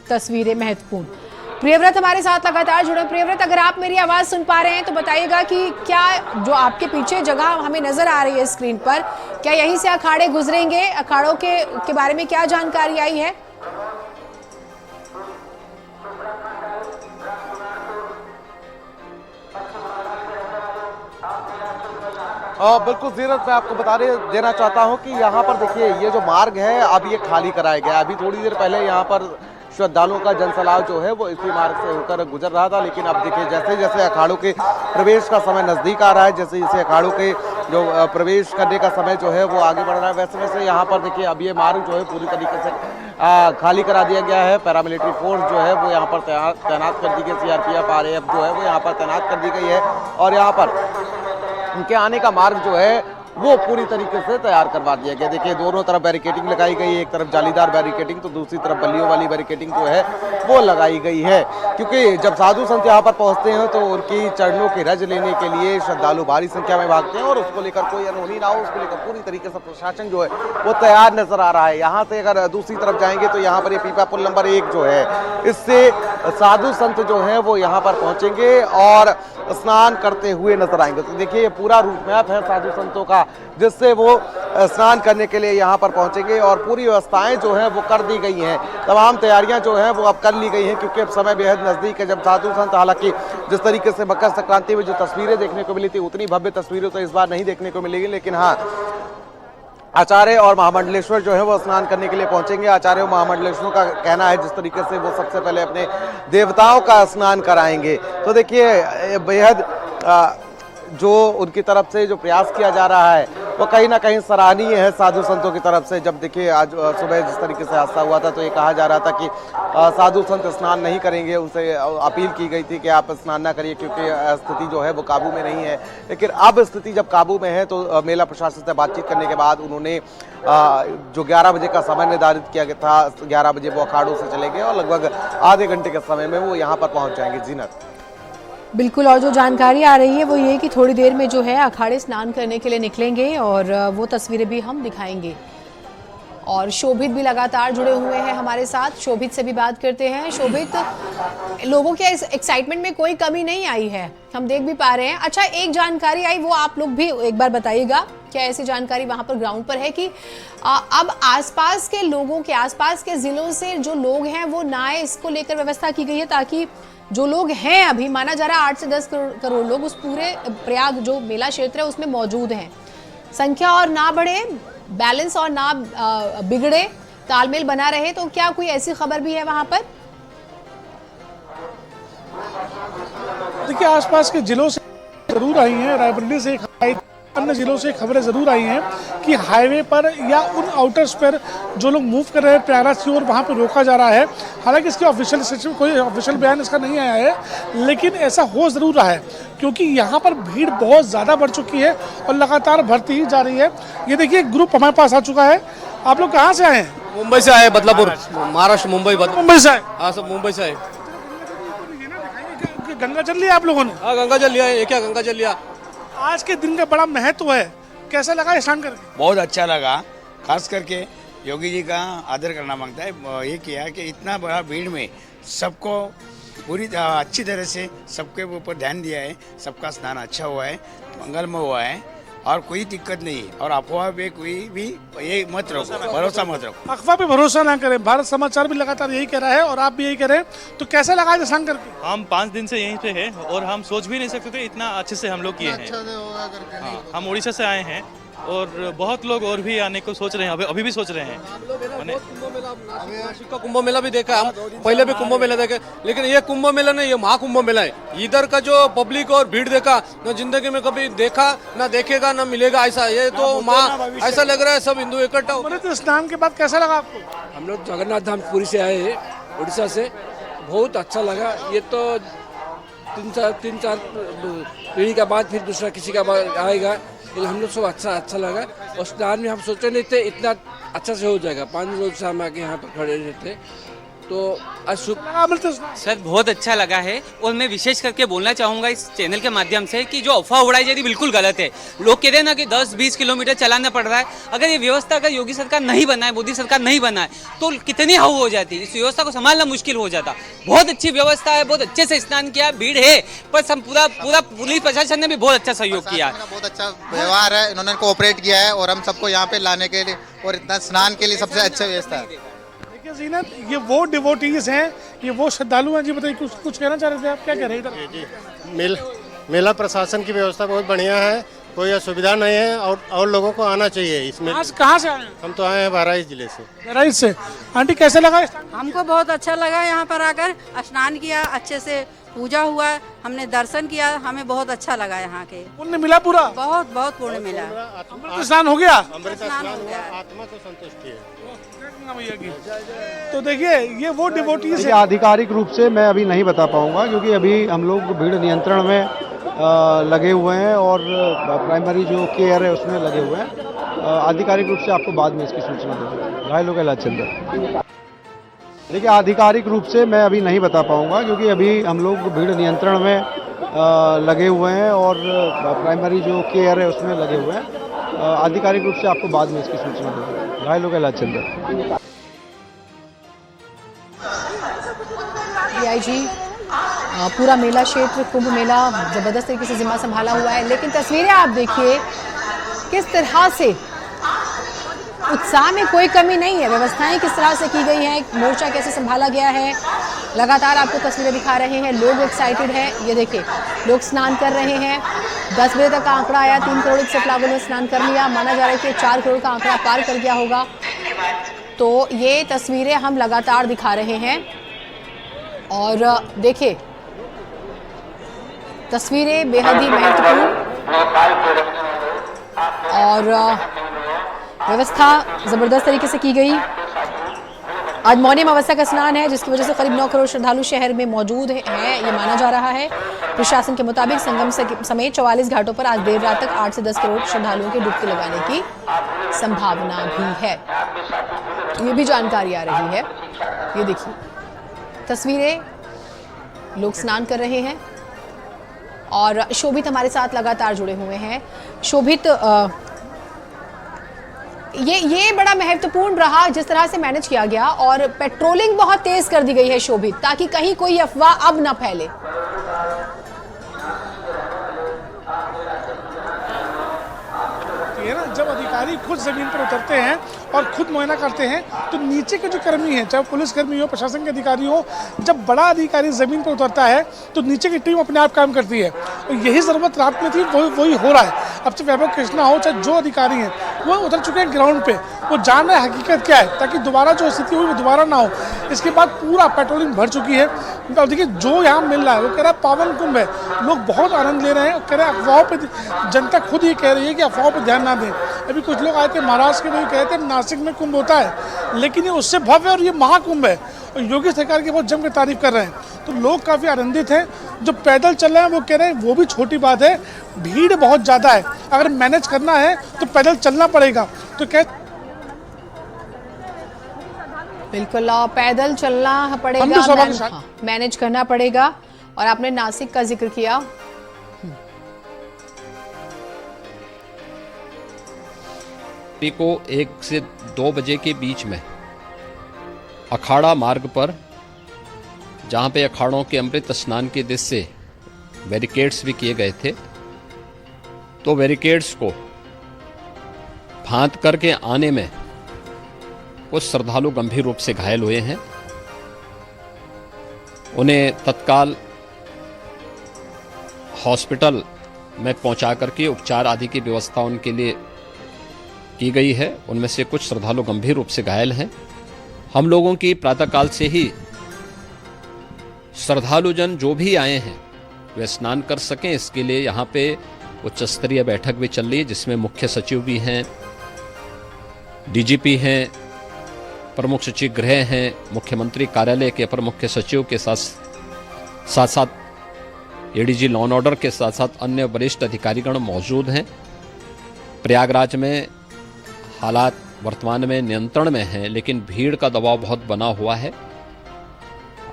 तस्वीरें महत्वपूर्ण। प्रियव्रत हमारे साथ लगातार जुड़े। प्रियव्रत, अगर आप मेरी आवाज़ सुन पा रहे हैं तो बताइएगा कि क्या जो आपके पीछे जगह हमें नज़र आ रही है स्क्रीन पर, क्या यहीं से अखाड़े गुजरेंगे? अखाड़ों के बारे में क्या जानकारी आई है? बिल्कुल जीनत, मैं आपको बता देना चाहता हूं कि यहाँ पर देखिए ये जो मार्ग है अब ये खाली कराया गया। अभी थोड़ी देर पहले यहाँ पर श्रद्धालुओं का जनसैलाब जो है वो इसी मार्ग से होकर गुजर रहा था, लेकिन अब देखिए जैसे जैसे अखाड़ों के प्रवेश का समय नज़दीक आ रहा है, जैसे जैसे अखाड़ों के जो प्रवेश करने का समय जो है वो आगे बढ़ रहा है, वैसे वैसे यहाँ पर देखिए अब ये मार्ग जो है पूरी तरीके से खाली करा दिया गया है। पैरामिलिट्री फोर्स जो है वो यहाँ पर तैनात कर दी गई, CRPF RAF जो है वो यहाँ पर तैनात कर दी गई है और यहाँ पर उनके आने का मार्ग जो है वो पूरी तरीके से तैयार करवा दिया गया। देखिए दोनों तरफ बैरिकेडिंग लगाई गई है, एक तरफ जालीदार बैरिकेडिंग तो दूसरी तरफ बल्लियों वाली बैरिकेडिंग जो है वो लगाई गई है, क्योंकि जब साधु संत यहाँ पर पहुँचते हैं तो उनकी चरणों की रज लेने के लिए श्रद्धालु भारी संख्या में भागते हैं और उसको लेकर कोई अनहोनी ना हो उसको लेकर पूरी तरीके से प्रशासन जो है वो तैयार नजर आ रहा है। यहाँ से अगर दूसरी तरफ जाएंगे तो यहाँ पर ये पीपा पुल नंबर 1 जो है, इससे साधु संत जो है वो यहाँ पर पहुँचेंगे और स्नान करते हुए नजर आएंगे। तो देखिए ये पूरा रूट मैप है साधु संतों का होगा जिससे वो स्नान करने के लिए यहाँ पर पहुँचेंगे। और पूरी व्यवस्थाएं जो हैं वो कर दी गई हैं, तमाम तैयारियां जो हैं वो अब कर ली गई हैं, क्योंकि अब समय बेहद नज़दीक है जब साधु संत, हालांकि जिस तरीके से मकर संक्रांति में जो तस्वीरें देखने को मिली थी उतनी भव्य तस्वीरें तो इस बार नहीं देखने को मिलेगी, लेकिन हाँ, आचार्य और महामंडलेश्वर जो है वो स्नान करने के लिए पहुंचेंगे। आचार्य और महामंडलेश्वरों का कहना है जिस तरीके से वो सबसे पहले अपने देवताओं का स्नान कराएंगे। तो देखिए बेहद जो उनकी तरफ से जो प्रयास किया जा रहा है वो कहीं ना कहीं सराहनीय है साधु संतों की तरफ से। जब देखिए आज सुबह जिस तरीके से हादसा हुआ था तो ये कहा जा रहा था कि साधु संत स्नान नहीं करेंगे, उनसे अपील की गई थी कि आप स्नान ना करिए क्योंकि स्थिति जो है वो काबू में नहीं है। लेकिन अब स्थिति जब काबू में है तो मेला प्रशासन से बातचीत करने के बाद उन्होंने जो 11 बजे का समय निर्धारित किया गया था, 11 बजे वो अखाड़ों से चलेंगे और लगभग आधे घंटे के समय में वो यहाँ पर पहुँच जाएंगे। जीनत बिल्कुल, और जो जानकारी आ रही है वो ये कि थोड़ी देर में जो है अखाड़े स्नान करने के लिए निकलेंगे और वो तस्वीरें भी हम दिखाएंगे। और शोभित भी लगातार जुड़े हुए हैं हमारे साथ, शोभित से भी बात करते हैं। शोभित, लोगों के एक्साइटमेंट में कोई कमी नहीं आई है, हम देख भी पा रहे हैं। अच्छा, एक जानकारी आई, वो आप लोग भी एक बार बताइएगा, क्या ऐसी जानकारी वहां पर ग्राउंड पर है कि अब आसपास के लोगों के, आसपास के जिलों से जो लोग हैं वो ना आए, इसको लेकर व्यवस्था की गई है ताकि जो लोग हैं, अभी माना जा रहा है 8 से 10 करोड़ लोग उस पूरे प्रयाग जो मेला क्षेत्र है उसमें मौजूद हैं, संख्या और ना बढ़े, बैलेंस और ना बिगड़े, तालमेल बना रहे, तो क्या कोई ऐसी खबर भी है वहां पर? देखिए, आसपास के जिलों से जरूर आई हैं, रायबरेली से अन्य जिलों से खबरें जरूर आई हैं कि हाईवे पर या उन आउटर्स पर जो लोग मूव कर रहे हैं प्रयागराज की ओर, वहाँ पर रोका जा रहा है। हालांकि इसकी कोई ऑफिशियल बयान इसका नहीं आया है, लेकिन ऐसा हो जरूर रहा है क्योंकि यहाँ पर भीड़ बहुत ज़्यादा बढ़ चुकी है और लगातार बढ़ती ही जा रही है। ये देखिए, एक ग्रुप हमारे पास आ चुका है। आप लोग कहाँ से आए हैं? मुंबई से आए, बदलापुर, महाराष्ट्र, मुंबई। मुंबई से आए? हाँ, सब मुंबई से आए। गंगा जल लिया आप लोगों ने? हाँ, गंगा जल लिया है। क्या गंगा जल लिया? आज के दिन का बड़ा महत्व है, कैसा लगा स्नान करके? बहुत अच्छा लगा, खास करके योगी जी का आदर करना मांगता है। ये किया कि इतना बड़ा भीड़ में सबको पूरी अच्छी तरह से सबके ऊपर ध्यान दिया है, सबका स्नान अच्छा हुआ है, मंगलमय हुआ है और कोई दिक्कत नहीं है। और अफवाह पे कोई भी ये मत रखो, भरोसा मत रखो। अफवाह पे भरोसा ना करें, भारत समाचार भी लगातार यही कह रहा है और आप भी यही कह रहे हैं। तो कैसा लगा स्नान करके? हम 5 दिन से यहीं पे हैं और हम सोच भी नहीं सकते थे इतना अच्छे से हम लोग किए हैं। हाँ, हम उड़ीसा से आए हैं और बहुत लोग और भी आने को सोच रहे हैं, अभी भी सोच रहे हैं। नासिक का कुंभ मेला भी देखा, हम पहले भी कुंभ मेला देखे, लेकिन ये कुंभ मेला नहीं, ये महाकुंभ मेला है। इधर का जो पब्लिक और भीड़ देखा ना जिंदगी में कभी देखा ना देखेगा ना मिलेगा ऐसा। ये तो ऐसा लग रहा है सब हिंदू इकट्ठा। तो स्नान के बाद कैसा लगा आपको? हम लोग जगन्नाथ धाम पुरी से आए हैं, उड़ीसा से, बहुत अच्छा लगा। ये तो 3-4 पीढ़ी का बाद फिर दूसरा किसी का आएगा, लेकिन हम लोग सब अच्छा लगा। और स्नान में हम सोचे नहीं थे इतना अच्छा से हो जाएगा। 5 रोज से हम आके यहाँ पर खड़े रहते तो सर बहुत अच्छा लगा है। और मैं विशेष करके बोलना चाहूँगा इस चैनल के माध्यम से कि जो अफवाह उड़ाई जा रही बिल्कुल गलत है। लोग कहते हैं ना कि 10-20 किलोमीटर चलाना पड़ रहा है। अगर ये व्यवस्था अगर योगी सरकार नहीं बनाए, मोदी सरकार नहीं बनाए तो कितनी हाउ हो जाती, इस व्यवस्था को संभालना मुश्किल हो जाता। बहुत अच्छी व्यवस्था है, बहुत अच्छे से स्नान किया, भीड़ है, पर पूरा पुलिस प्रशासन ने भी बहुत अच्छा सहयोग किया। बहुत अच्छा व्यवहार है, इन्होंने कोऑपरेट किया है और हम सबको यहाँ पे लाने के लिए और इतना स्नान के लिए सबसे अच्छा व्यवस्था है। जीनत, ये वो डिवोटीज हैं, ये वो श्रद्धालु हैं। जी बताइए, कुछ कहना चाह रहे थे आप, क्या कह रहे हैं इधर? मेला प्रशासन की व्यवस्था बहुत बढ़िया है, कोई असुविधा नहीं है और लोगों को आना चाहिए इसमें। कहाँ से आए हैं? हम तो आए हैं बहराइच जिले से। बहराइच से। आंटी कैसा लगा? हमको बहुत अच्छा लगा, यहाँ पर आकर स्नान किया, अच्छे से पूजा हुआ, हमने दर्शन किया, हमें बहुत अच्छा लगा। यहाँ के पुण्य मिला पूरा? बहुत पुण्य मिला। अमृत स्नान हो गया? स्नान हो गया, आत्मा को संतुष्टि है। तो देखिए, ये वो डिवोटीज है। आधिकारिक रूप से मैं अभी नहीं बता पाऊंगा क्योंकि अभी हम लोग भीड़ नियंत्रण में लगे हुए हैं और प्राइमरी जो केयर है उसमें लगे हुए हैं। आधिकारिक रूप से आपको बाद में इसकी सूचना दूंगा। घायलों का इलाज चल रहा है। देखिए, आधिकारिक रूप से मैं अभी नहीं बता पाऊंगा क्योंकि अभी हम लोग भीड़ नियंत्रण में लगे हुए हैं और प्राइमरी जो केयर है उसमें लगे हुए हैं। आधिकारिक रूप से आपको बाद में इसकी सूचना दूंगा। घायलों का इलाज चल रहा है। डीआईजी पूरा मेला क्षेत्र, कुंभ मेला जबरदस्त तरीके से जिम्मा संभाला हुआ है, लेकिन तस्वीरें आप देखिए किस तरह से उत्साह में कोई कमी नहीं है, व्यवस्थाएं किस तरह से की गई हैं, मोर्चा कैसे संभाला गया है, लगातार आपको तस्वीरें दिखा रहे हैं। लोग एक्साइटेड हैं, ये देखिए लोग स्नान कर रहे हैं। 10 बजे तक का आंकड़ा आया, 3 करोड़ से लोगों ने स्नान कर लिया। माना जा रहा है कि 4 करोड़ का आंकड़ा पार कर गया होगा। तो ये तस्वीरें हम लगातार दिखा रहे हैं और देखिए तस्वीरें बेहद ही महत्वपूर्ण और व्यवस्था जबरदस्त तरीके से की गई। आज मौनी अमावस्या का स्नान है, जिसकी वजह से करीब 9 करोड़ श्रद्धालु शहर में मौजूद हैं, ये माना जा रहा है। प्रशासन के मुताबिक संगम समेत 44 घाटों पर आज देर रात तक 8 से 10 करोड़ श्रद्धालुओं के डुबकी लगाने की संभावना भी है। तो ये भी जानकारी आ रही है। ये देखिए तस्वीरें, लोग स्नान कर रहे हैं और शोभित हमारे साथ लगातार जुड़े हुए हैं। शोभित, ये बड़ा महत्वपूर्ण रहा जिस तरह से मैनेज किया गया और पेट्रोलिंग बहुत तेज कर दी गई है शोभित, ताकि कहीं कोई अफवाह अब न फैले। ये ना जब अधिकारी खुद जमीन पर उतरते हैं और खुद मुआयना करते हैं तो नीचे के जो कर्मी हैं, चाहे पुलिसकर्मी हो, प्रशासन के अधिकारी हो, जब बड़ा अधिकारी जमीन पर उतरता है तो नीचे की टीम अपने आप काम करती है। और यही ज़रूरत रात में थी, वही हो रहा है। अब चाहे वैभव कृष्णा हो, चाहे जो अधिकारी हैं, वो उतर चुके हैं ग्राउंड पे, वो जान रहे हैं हकीकत क्या है, ताकि दोबारा जो स्थिति हुई वो दोबारा ना हो। इसके बाद पूरा पेट्रोलिंग भर चुकी है। अब देखिए जो यहाँ मिल रहा है, वो कह रहा है पावन कुंभ है, लोग बहुत आनंद ले रहे हैं। कह रहे हैं अफवाहों पे, जनता खुद ही कह रही है कि अफवाहों पे ध्यान ना दें। अभी कुछ लोग आए थे महाराष्ट्र के, वही कहते हैं नासिक में कुंभ होता है, लेकिन ये उससे भव्य और ये महाकुंभ है। और योगी सरकार की बहुत जमकर तारीफ कर रहे हैं। तो लोग काफ़ी आनंदित हैं। जो पैदल चल रहे हैं वो कह रहे हैं वो भी छोटी बात है, भीड़ बहुत ज़्यादा है, अगर मैनेज करना है तो पैदल चलना पड़ेगा। तो बिल्कुल पैदल चलना पड़ेगा, मैनेज करना पड़ेगा। और आपने नासिक का जिक्र किया, को 1 से 2 बजे के बीच में अखाड़ा मार्ग पर, जहां पे अखाड़ों के अमृत स्नान के दृश्य से बैरिकेड्स भी किए गए थे, तो बैरिकेड्स को फांद करके आने में कुछ श्रद्धालु गंभीर रूप से घायल हुए हैं। उन्हें तत्काल हॉस्पिटल में पहुंचा करके उपचार आदि की व्यवस्था उनके लिए की गई है। उनमें से कुछ श्रद्धालु गंभीर रूप से घायल हैं। हम लोगों की प्रातःकाल से ही श्रद्धालुजन जो भी आए हैं वे स्नान कर सकें, इसके लिए यहाँ पे उच्च स्तरीय बैठक भी चल रही है, जिसमें मुख्य सचिव भी हैं, डीजीपी हैं, प्रमुख सचिव गृह हैं, मुख्यमंत्री कार्यालय के अपर मुख्य सचिव के साथ साथ एडीजी लॉ एंड ऑर्डर के साथ साथ अन्य वरिष्ठ अधिकारीगण मौजूद हैं। प्रयागराज में हालात वर्तमान में नियंत्रण में हैं, लेकिन भीड़ का दबाव बहुत बना हुआ है।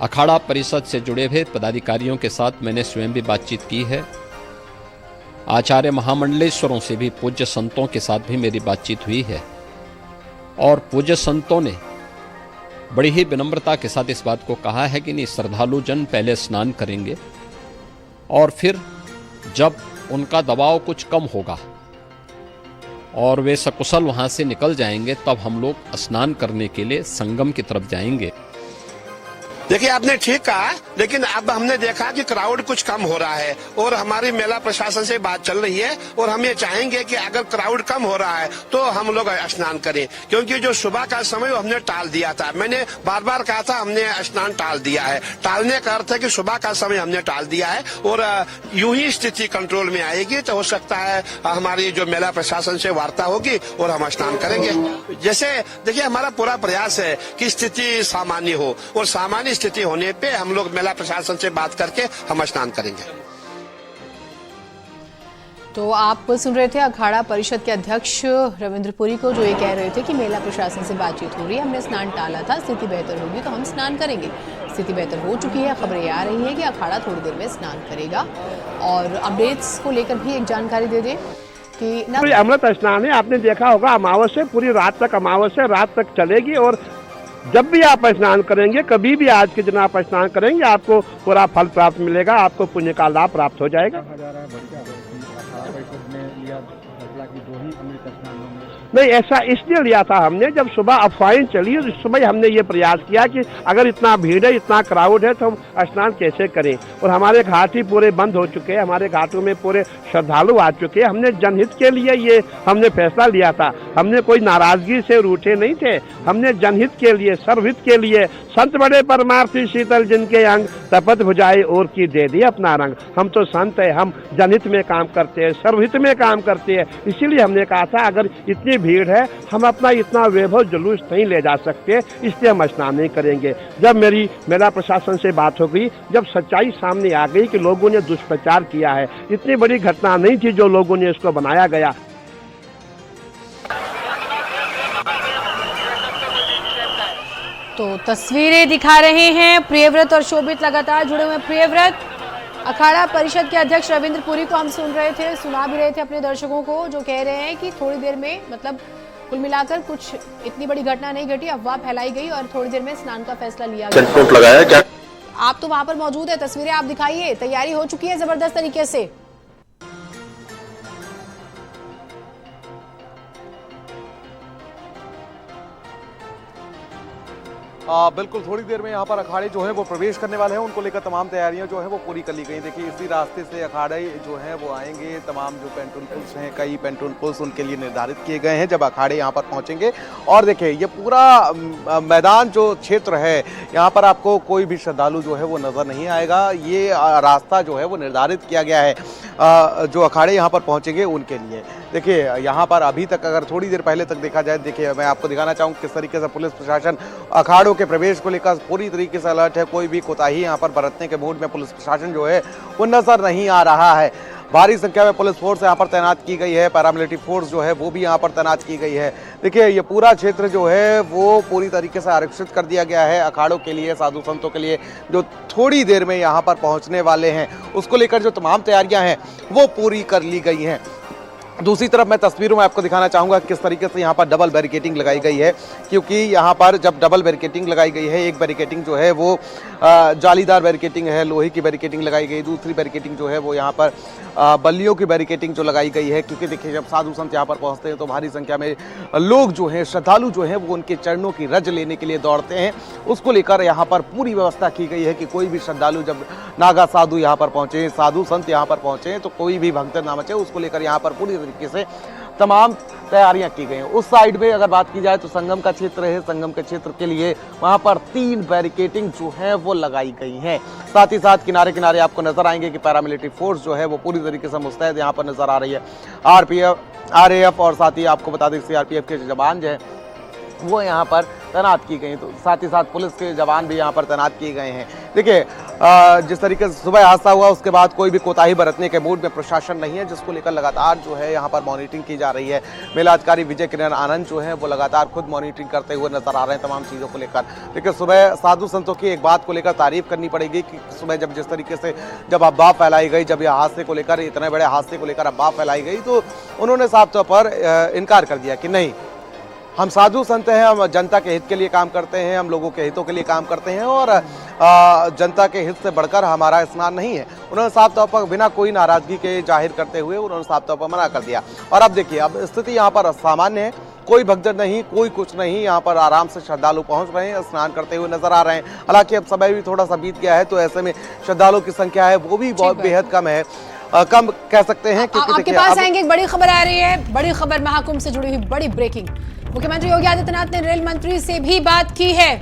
अखाड़ा परिषद से जुड़े हुए पदाधिकारियों के साथ मैंने स्वयं भी बातचीत की है। आचार्य महामंडलेश्वरों से भी, पूज्य संतों के साथ भी मेरी बातचीत हुई है और पूज्य संतों ने बड़ी ही विनम्रता के साथ इस बात को कहा है कि नहीं, श्रद्धालु जन पहले स्नान करेंगे और फिर जब उनका दबाव कुछ कम होगा और वे सकुशल वहां से निकल जाएंगे, तब हम लोग स्नान करने के लिए संगम की तरफ जाएंगे। देखिए आपने ठीक कहा, लेकिन अब हमने देखा कि क्राउड कुछ कम हो रहा है और हमारी मेला प्रशासन से बात चल रही है और हम ये चाहेंगे कि अगर क्राउड कम हो रहा है तो हम लोग स्नान करें, क्योंकि जो सुबह का समय हमने टाल दिया था। मैंने बार बार कहा था हमने स्नान टाल दिया है। टालने का अर्थ है कि सुबह का समय हमने टाल दिया है और यूं ही स्थिति कंट्रोल में आएगी तो हो सकता है हमारी जो मेला प्रशासन से वार्ता होगी और हम स्नान करेंगे। जैसे देखिए हमारा पूरा प्रयास है कि स्थिति सामान्य हो और सामान्य स्थिति होने पे हम लोग मेला प्रशासन से बात करके हम स्नान करेंगे। तो आप सुन रहे थे अखाड़ा परिषद के अध्यक्ष रविंद्र पुरी को, जो ये कह रहे थे कि मेला प्रशासन से बातचीत हो रही है, हमने स्नान टाला था, स्थिति बेहतर होगी तो हम स्नान करेंगे। स्थिति बेहतर हो चुकी है, खबरें आ रही है कि अखाड़ा थोड़ी देर में स्नान करेगा। और अपडेट्स को लेकर भी एक जानकारी दे दें कि अमृत स्नान है, आपने देखा होगा अमावस्या पूरी रात तक, अमावस्या रात तक चलेगी और जब भी आप स्नान करेंगे, कभी भी आज के दिन आप स्नान करेंगे, आपको पूरा फल प्राप्त मिलेगा, आपको पुण्य का लाभ प्राप्त हो जाएगा। नहीं, ऐसा इसलिए लिया था हमने, जब सुबह अफवाहें चली उस समय हमने ये प्रयास किया कि अगर इतना भीड़ है, इतना क्राउड है, तो हम स्नान कैसे करें। और हमारे घाट ही पूरे बंद हो चुके हैं, हमारे घाटों में पूरे श्रद्धालु आ चुके हैं। हमने जनहित के लिए ये हमने फैसला लिया था, हमने कोई नाराजगी से रूठे नहीं थे, हमने जनहित के लिए, सर्वहित के लिए, संत बड़े परमार्थी शीतल जिनके अंग, तपत भुजाई और की दे दी अपना रंग। हम तो संत है, हम जनहित में काम करते हैं, सर्वहित में काम करते हैं। इसीलिए हमने कहा था अगर इतनी भीड़ है, हम अपना इतना वैभव जुलूस नहीं ले जा सकते, इसलिए हम स्नान नहीं करेंगे। जब मेरी मेला प्रशासन से बात हो गई, जब सच्चाई सामने आ गई कि लोगों ने दुष्प्रचार किया है, इतनी बड़ी घटना नहीं थी जो लोगों ने इसको बनाया गया। तो तस्वीरें दिखा रहे हैं प्रियव्रत और शोभित, लगातार जुड़े हुए प्रियव्रत। अखाड़ा परिषद के अध्यक्ष रविंद्र पुरी को हम सुन रहे थे, सुना भी रहे थे अपने दर्शकों को, जो कह रहे हैं कि थोड़ी देर में, मतलब कुल मिलाकर कुछ इतनी बड़ी घटना नहीं घटी, अफवाह फैलाई गई और थोड़ी देर में स्नान का फैसला लिया गया। आप तो वहां पर मौजूद है, तस्वीरें आप दिखाइए, तैयारी हो चुकी है जबरदस्त तरीके से। बिल्कुल, थोड़ी देर में यहाँ पर अखाड़े जो है वो प्रवेश करने वाले हैं, उनको लेकर तमाम तैयारियां जो है वो पूरी कर ली गई। देखिए, इसी रास्ते से अखाड़े जो हैं वो आएंगे। तमाम जो पेंटून पुल्स हैं, कई पेंटून पुल्स उनके लिए निर्धारित किए गए हैं जब अखाड़े यहाँ पर पहुँचेंगे। और देखिए, ये पूरा मैदान जो क्षेत्र है, यहाँ पर आपको कोई भी श्रद्धालु जो है वो नज़र नहीं आएगा। ये रास्ता जो है वो निर्धारित किया गया है जो अखाड़े यहाँ पर पहुँचेंगे उनके लिए। देखिए, यहाँ पर अभी तक अगर थोड़ी देर पहले तक देखा जाए, देखिए मैं आपको दिखाना चाहूँ किस तरीके से पुलिस प्रशासन अखाड़ों के प्रवेश को लेकर पूरी तरीके से अलर्ट है। कोई भी कोताही यहाँ पर बरतने के मूड में पुलिस प्रशासन जो है वो नजर नहीं आ रहा है। भारी संख्या में पुलिस फोर्स यहाँ पर तैनात की गई है, पैरामिलिट्री फोर्स जो है वो भी यहाँ पर तैनात की गई है। देखिए, ये पूरा क्षेत्र जो है वो पूरी तरीके से आरक्षित कर दिया गया है अखाड़ों के लिए, साधु संतों के लिए, जो थोड़ी देर में यहाँ पर पहुँचने वाले हैं। उसको लेकर जो तमाम तैयारियाँ हैं वो पूरी कर ली गई हैं। दूसरी तरफ मैं तस्वीरों में आपको दिखाना चाहूँगा किस तरीके से यहाँ पर डबल बैरिकेटिंग लगाई गई है, क्योंकि यहाँ पर जब डबल बैरिकेटिंग लगाई गई है, एक बैरिकेटिंग जो है वो जालीदार बैरिकेटिंग है, लोहे की बैरिकेटिंग लगाई गई, दूसरी बैरिकेटिंग जो है वो यहाँ पर बल्लियों की बैरिकेटिंग जो लगाई गई है। क्योंकि देखिए, जब साधु संत यहाँ पर पहुँचते हैं तो भारी संख्या में लोग जो हैं, श्रद्धालु जो हैं, वो उनके चरणों की रज लेने के लिए दौड़ते हैं। उसको लेकर यहाँ पर पूरी व्यवस्था की गई है कि कोई भी श्रद्धालु, जब नागा साधु यहाँ पर पहुँचे, साधु संत यहाँ पर पहुँचे, तो कोई भी भगदड़ ना मचे, उसको लेकर यहाँ पर पूरी तरीके से तमाम तैयारियां की गई हैं। उस साइड में अगर बात की जाए तो संगम का क्षेत्र है, संगम के क्षेत्र के लिए वहां पर 3 बैरिकेटिंग जो है वो लगाई गई हैं। साथ ही साथ किनारे किनारे आपको नजर आएंगे कि पैरामिलिट्री फोर्स जो है वो पूरी तरीके से मुस्तैद यहाँ पर नजर आ रही है। आरएएफ और साथ ही आपको बता दें सीआरपीएफ के जवान जो है वो यहाँ पर तैनात की गई, तो साथ ही साथ पुलिस के जवान भी यहाँ पर तैनात किए गए हैं। देखिए, जिस तरीके से सुबह हादसा हुआ उसके बाद कोई भी कोताही बरतने के मूड में प्रशासन नहीं है, जिसको लेकर लगातार जो है यहाँ पर मॉनिटरिंग की जा रही है। मेला अधिकारी विजय किरण आनंद जो है वो लगातार खुद मॉनिटरिंग करते हुए नजर आ रहे हैं तमाम चीज़ों को लेकर। देखिए, सुबह साधु संतों की एक बात को लेकर तारीफ करनी पड़ेगी कि सुबह जब जिस तरीके से जब अफवाह फैलाई गई, जब यह हादसे को लेकर, इतने बड़े हादसे को लेकर अफवाह फैलाई गई, तो उन्होंने साफ तौर पर इनकार कर दिया कि नहीं, हम साधु संत हैं, हम जनता के हित के लिए काम करते हैं, हम लोगों के हितों के लिए काम करते हैं और जनता के हित से बढ़कर हमारा स्नान नहीं है। उन्होंने साफ तौर पर बिना कोई नाराजगी के जाहिर करते हुए उन्होंने साफ तौर पर मना कर दिया। और अब देखिए, अब स्थिति यहाँ पर सामान्य है, कोई भगदड़ नहीं, कोई कुछ नहीं, यहाँ पर आराम से श्रद्धालु पहुँच रहे हैं, स्नान करते हुए नजर आ रहे हैं। हालांकि अब समय भी थोड़ा सा बीत गया है, तो ऐसे में श्रद्धालुओं की संख्या है वो भी बहुत बेहद कम है, कम कह सकते हैं। क्योंकि आपके पास आएंगे, एक बड़ी खबर आ रही है, बड़ी खबर महाकुंभ से जुड़ी हुई बड़ी ब्रेकिंग। मुख्यमंत्री योगी आदित्यनाथ ने रेल मंत्री से भी बात की है।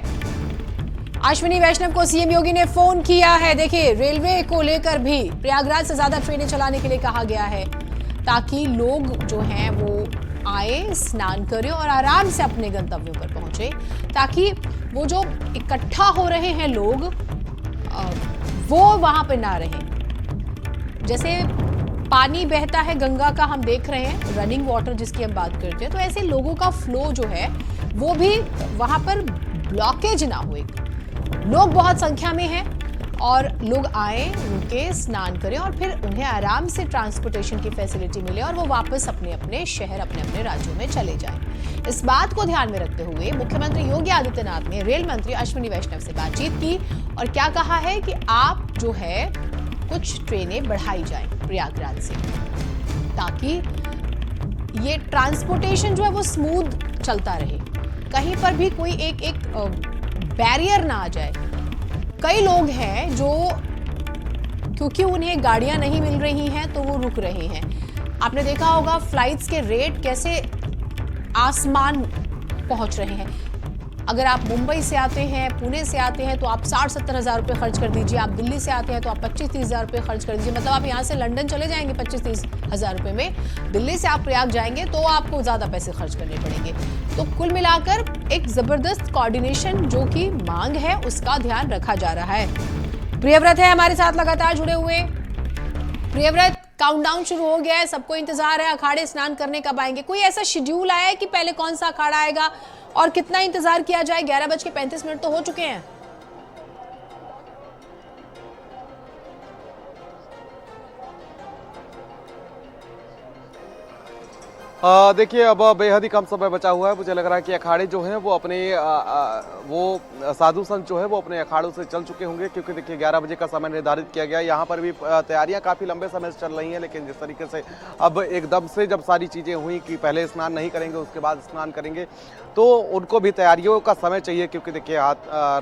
अश्विनी वैष्णव को सीएम योगी ने फोन किया है। देखिए, रेलवे को लेकर भी प्रयागराज से ज्यादा ट्रेनें चलाने के लिए कहा गया है, ताकि लोग जो हैं वो आए, स्नान करें और आराम से अपने गंतव्यों पर पहुंचे, ताकि वो जो इकट्ठा हो रहे हैं लोग वो वहां पे ना रहें। जैसे पानी बहता है गंगा का, हम देख रहे हैं रनिंग वाटर जिसकी हम बात करते हैं, तो ऐसे लोगों का फ्लो जो है वो भी वहां पर ब्लॉकेज ना हो। लोग बहुत संख्या में हैं और लोग आए, रुके, स्नान करें और फिर उन्हें आराम से ट्रांसपोर्टेशन की फैसिलिटी मिले और वो वापस अपने अपने शहर, अपने अपने राज्यों में चले जाएं। इस बात को ध्यान में रखते हुए मुख्यमंत्री योगी आदित्यनाथ ने रेल मंत्री अश्विनी वैष्णव से बातचीत की और क्या कहा है कि आप जो है कुछ ट्रेनें बढ़ाई जाएं प्रयागराज से, ताकि ये ट्रांसपोर्टेशन जो है वो स्मूथ चलता रहे, कहीं पर भी कोई एक बैरियर ना आ जाए। कई लोग हैं जो क्योंकि उन्हें गाड़ियां नहीं मिल रही हैं तो वो रुक रहे हैं। आपने देखा होगा फ्लाइट्स के रेट कैसे आसमान पहुंच रहे हैं। अगर आप मुंबई से आते हैं, पुणे से आते हैं तो आप 60-70 हज़ार रुपये खर्च कर दीजिए। आप दिल्ली से आते हैं तो आप 25-30 हज़ार रुपये खर्च कर दीजिए। मतलब आप यहाँ से लंदन चले जाएंगे 25-30 हज़ार रुपये में, दिल्ली से आप प्रयाग जाएंगे तो आपको ज़्यादा पैसे खर्च करने पड़ेंगे। तो कुल मिलाकर एक ज़बरदस्त कोऑर्डिनेशन जो कि मांग है उसका ध्यान रखा जा रहा है। प्रियव्रत है हमारे साथ लगातार जुड़े हुए। प्रियव्रत, काउंटडाउन शुरू हो गया है, सबको इंतजार है, अखाड़े स्नान करने कब आएंगे? कोई ऐसा शेड्यूल आया है कि पहले कौन सा अखाड़ा आएगा और कितना इंतजार किया जाए? 11:35 तो हो चुके हैं। देखिए अब बेहद ही कम समय बचा हुआ है। मुझे लग रहा है कि अखाड़े जो हैं वो अपने वो साधु संत जो है वो अपने अखाड़ों से चल चुके होंगे, क्योंकि देखिए 11 बजे का समय निर्धारित किया गया। यहाँ पर भी तैयारियां काफ़ी लंबे समय से चल रही हैं, लेकिन जिस तरीके से अब एकदम से जब सारी चीज़ें हुई कि पहले स्नान नहीं करेंगे उसके बाद स्नान करेंगे, तो उनको भी तैयारियों का समय चाहिए, क्योंकि देखिए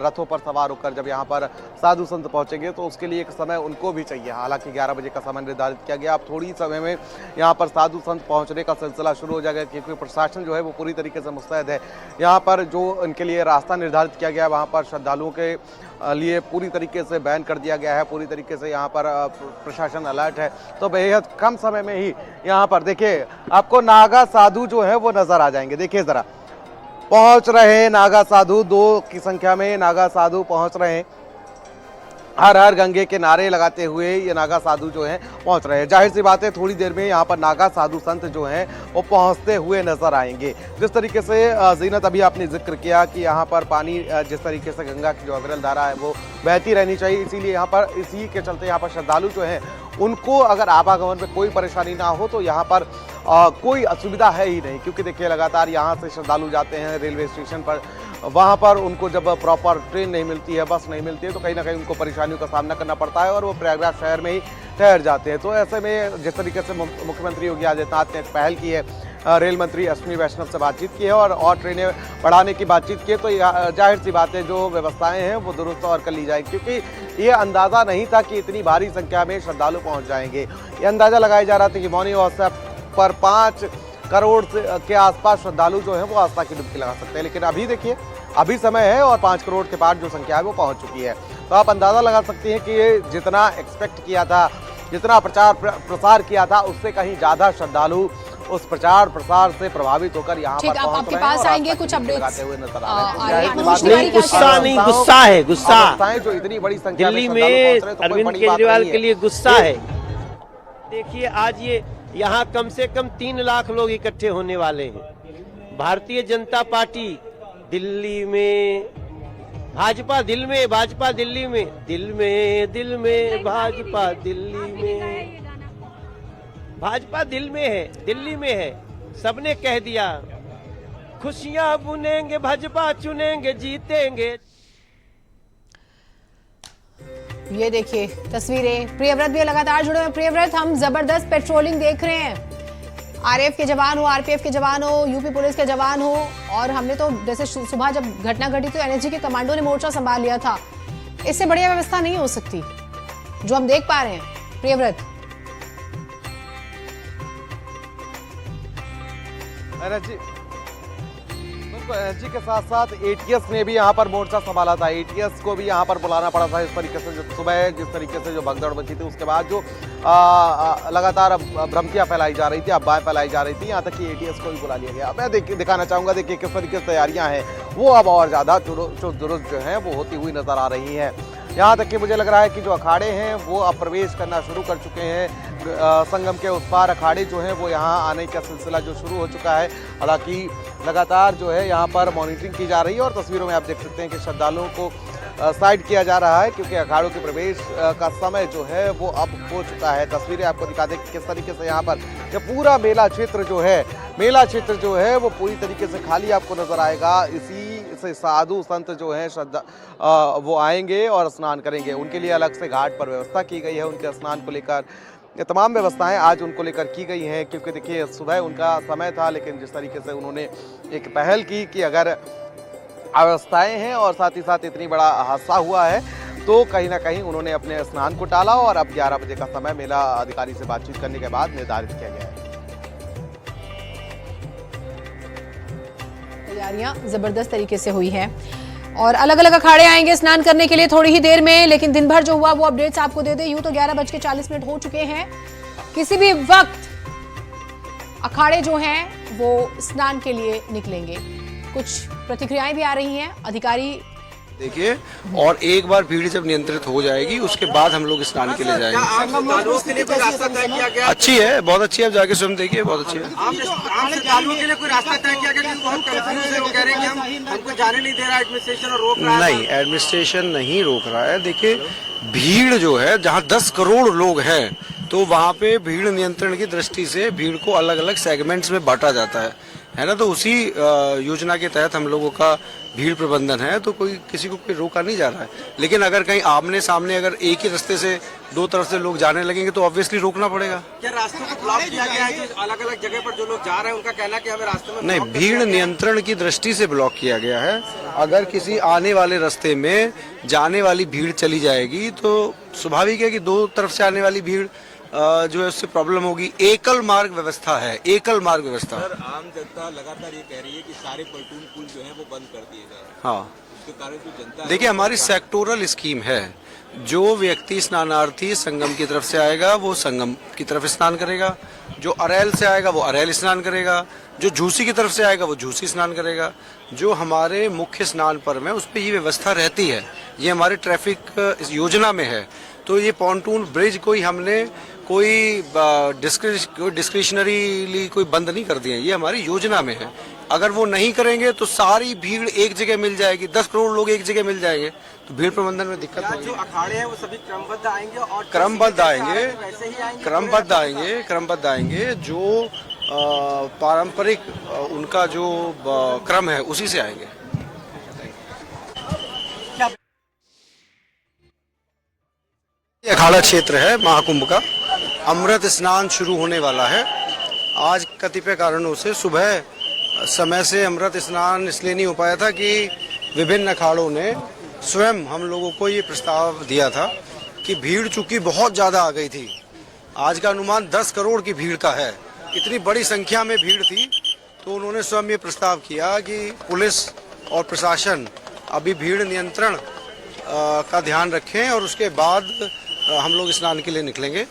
रथों पर सवार होकर जब यहाँ पर साधु संत पहुँचेंगे तो उसके लिए एक समय उनको भी चाहिए। हालांकि 11 बजे का समय निर्धारित किया गया। अब थोड़ी समय में यहाँ पर साधु संत पहुँचने का सिलसिला शुरू हो जाएगा, क्योंकि प्रशासन जो है वो पूरी तरीके से मुस्तैद है। यहाँ पर जो इनके लिए रास्ता निर्धारित किया गया है वहाँ पर श्रद्धालुओं के लिए पूरी तरीके से बैन कर दिया गया है। पूरी तरीके से यहाँ पर प्रशासन अलर्ट है। तो बेहद कम समय में ही यहाँ पर देखिए आपको नागा साधु जो है वो नजर आ जाएंगे। देखिए जरा पहुंच रहे हैं नागा साधु, 2 की संख्या में नागा साधु पहुंच रहे हैं। हर हर गंगे के नारे लगाते हुए ये नागा साधु जो हैं पहुंच रहे हैं। जाहिर सी बात है थोड़ी देर में यहाँ पर नागा साधु संत जो हैं वो पहुंचते हुए नजर आएंगे। जिस तरीके से जीनत अभी आपने जिक्र किया कि यहाँ पर पानी जिस तरीके से गंगा की जो अविरल धारा है वो बहती रहनी चाहिए, इसीलिए यहाँ पर इसी के चलते यहाँ पर श्रद्धालु जो हैं उनको अगर आवागमन में कोई परेशानी ना हो तो यहाँ पर कोई असुविधा है ही नहीं। क्योंकि देखिए लगातार यहाँ से श्रद्धालु जाते हैं रेलवे स्टेशन पर, वहाँ पर उनको जब प्रॉपर ट्रेन नहीं मिलती है, बस नहीं मिलती है, तो कहीं ना कहीं उनको परेशानियों का सामना करना पड़ता है और वो प्रयागराज शहर में ही ठहर जाते हैं। तो ऐसे में जिस तरीके से मुख्यमंत्री योगी आदित्यनाथ ने पहल की है, रेल मंत्री अश्विनी वैष्णव से बातचीत की है और ट्रेनें बढ़ाने की बातचीत की है, तो जाहिर सी बात है जो व्यवस्थाएं हैं वो दुरुस्त और कर ली जाएंगी। क्योंकि ये अंदाज़ा नहीं था कि इतनी भारी संख्या में श्रद्धालु पहुँच जाएंगे। ये अंदाज़ा लगाया जा रहा था कि मौनी महोत्सव पर 5 करोड़ के आसपास श्रद्धालु जो हैं वो आस्था की डुबकी लगा सकते हैं, लेकिन अभी देखिए अभी समय है और 5 करोड़ के पार जो संख्या है वो पहुंच चुकी है। तो आप अंदाज़ा लगा सकते हैं कि ये जितना एक्सपेक्ट किया था, जितना प्रचार प्रसार किया था, उससे कहीं ज़्यादा श्रद्धालु उस प्रचार प्रसार से प्रभावित होकर यहाँ पर पहुंच रहे हैं और आएंगे कुछ अपडेट्स हुए नजर आ रहे हैं। गुस्सा नहीं, गुस्सा है, गुस्सा जो इतनी बड़ी संख्या दिल्ली में अरविंद केजरीवाल के लिए गुस्सा है। देखिए आज ये यहाँ कम से कम 3 लाख लोग इकट्ठे होने वाले हैं। भारतीय जनता पार्टी दिल्ली में, भाजपा दिल में, भाजपा दिल्ली में, दिल में भाजपा दिल्ली में, भाजपा दिल में है, दिल्ली में है। सबने कह दिया खुशियां बुनेंगे, भाजपा चुनेंगे, जीतेंगे। ये देखिए तस्वीरें, प्रियव्रत भी लगातार जुड़े हुए। प्रियव्रत, हम जबरदस्त पेट्रोलिंग देख रहे हैं, आरएएफ के जवान हो, आरपीएफ के जवान हो, यूपी पुलिस के जवान हो, और हमने तो जैसे सुबह जब घटना घटी तो एनएसजी के कमांडो ने मोर्चा संभाल लिया था। इससे बढ़िया व्यवस्था नहीं हो सकती जो हम देख पा रहे हैं। प्रियव्रत एनएसजी के साथ साथ एटीएस ने भी यहाँ पर मोर्चा संभाला था। एटीएस को भी यहाँ पर बुलाना पड़ा था। इस तरीके से सुबह जिस तरीके से जो भगदड़ मची थी, उसके बाद जो लगातार भ्रमतियाँ फैलाई जा रही थी, अफवाहें फैलाई जा रही थी, यहाँ तक कि एटीएस को भी बुला लिया गया। मैं दिखाना चाहूँगा, देखिए किस तरीके से तैयारियाँ हैं वो अब और ज़्यादा चुस्त दुरुस्त जो हैं वो होती हुई नज़र आ रही हैं। यहाँ तक कि मुझे लग रहा है कि जो अखाड़े हैं वो अब प्रवेश करना शुरू कर चुके हैं। संगम के उस पार अखाड़े जो हैं वो यहाँ आने का सिलसिला जो शुरू हो चुका है। हालांकि लगातार जो है यहाँ पर मॉनिटरिंग की जा रही है और तस्वीरों में आप देख सकते हैं कि श्रद्धालुओं को साइड किया जा रहा है, क्योंकि अखाड़ों के प्रवेश का समय जो है वो अब हो चुका है। तस्वीरें आपको दिखा दें कि किस तरीके से यहाँ पर जो पूरा मेला क्षेत्र जो है वो पूरी तरीके से खाली आपको नजर आएगा। इसी से साधु संत जो हैं वो आएंगे और स्नान करेंगे। उनके लिए अलग से घाट पर व्यवस्था की गई है उनके स्नान को लेकर। ये तमाम व्यवस्थाएं आज उनको लेकर की गई हैं, क्योंकि देखिए सुबह उनका समय था, लेकिन जिस तरीके से उन्होंने एक पहल की कि अगर अवस्थाएं हैं और साथ ही साथ इतनी बड़ा हादसा हुआ है तो कहीं ना कहीं उन्होंने अपने स्नान को टाला और अब 11 बजे का समय मेला अधिकारी से बातचीत करने के बाद निर्धारित किया गया है। तैयारियां जबरदस्त तरीके से हुई हैं और अलग अलग अखाड़े आएंगे स्नान करने के लिए थोड़ी ही देर में, लेकिन दिन भर जो हुआ वो अपडेट्स आपको दे दें। यूं तो 11:40 हो चुके हैं, किसी भी वक्त अखाड़े जो हैं वो स्नान के लिए निकलेंगे। कुछ प्रतिक्रियाएं भी आ रही हैं, अधिकारी देखिए, और एक बार भीड़ जब नियंत्रित हो जाएगी उसके बाद हम लोग स्नान के लिए जाएंगे। अच्छी है, बहुत अच्छी है, आप जाके स्वयं देखिए, बहुत अच्छी है। नहीं, एडमिनिस्ट्रेशन नहीं रोक रहा है। देखिए भीड़ जो है, जहाँ 10 करोड़ लोग हैं तो वहाँ पे भीड़ नियंत्रण की दृष्टि से भीड़ को अलग अलग सेगमेंट्स में बांटा जाता है ना। तो उसी योजना के तहत हम लोगों का भीड़ प्रबंधन है, तो कोई किसी को कोई रोका नहीं जा रहा है। लेकिन अगर कहीं आमने सामने अगर एक ही रास्ते से दो तरफ से लोग जाने लगेंगे तो ऑब्वियसली रोकना पड़ेगा। क्या रास्तों को ब्लॉक किया गया है? अलग अलग जगह पर जो लोग जा रहे हैं उनका कहना है कि हमें रास्ते में नहीं, भीड़ नियंत्रण की दृष्टि से ब्लॉक किया गया है। अगर किसी आने वाले रास्ते में जाने वाली भीड़ चली जाएगी तो स्वाभाविक है कि दो तरफ से आने वाली भीड़ जो है उससे प्रॉब्लम होगी। एकल मार्ग व्यवस्था है, एकल मार्ग व्यवस्था। सर, आम जनता लगातार ये कह रही है कि सारे पलटून पुल जो है वो बंद कर दिए गए। हाँ, इसके कारण जो जनता, देखिए हमारी सेक्टोरल स्कीम है। जो व्यक्ति स्नानार्थी संगम की तरफ से आएगा वो संगम की तरफ स्नान करेगा, जो अरैल से आएगा वो अरैल स्नान करेगा, जो झूसी की तरफ से आएगा वो झूसी स्नान करेगा। जो हमारे मुख्य स्नान पर्व में उस पर ये व्यवस्था रहती है, ये हमारे ट्रैफिक इस योजना में है। तो ये पॉन्टून ब्रिज कोई हमने कोई डिस्क्रिशनरीली कोई बंद नहीं कर दिए, ये हमारी योजना में है। अगर वो नहीं करेंगे तो सारी भीड़ एक जगह मिल जाएगी, 10 करोड़ लोग एक जगह मिल जाएंगे, तो भीड़ प्रबंधन में दिक्कत होगी। जो अखाड़े हैं वो सभी क्रमबद्ध आएंगे और क्रमबद्ध आएंगे। जो पारंपरिक उनका जो क्रम है उसी से आएंगे। अखाड़ा क्षेत्र है महाकुंभ का, अमृत स्नान शुरू होने वाला है। आज कतिपय कारणों से सुबह समय से अमृत स्नान इसलिए नहीं हो पाया था कि विभिन्न अखाड़ों ने स्वयं हम लोगों को ये प्रस्ताव दिया था कि भीड़ चूंकि बहुत ज़्यादा आ गई थी, आज का अनुमान 10 करोड़ की भीड़ का है, इतनी बड़ी संख्या में भीड़ थी, तो उन्होंने स्वयं ये प्रस्ताव किया कि पुलिस और प्रशासन अभी भीड़ नियंत्रण का ध्यान रखें और उसके बाद हम लोग स्नान के लिए निकलेंगे।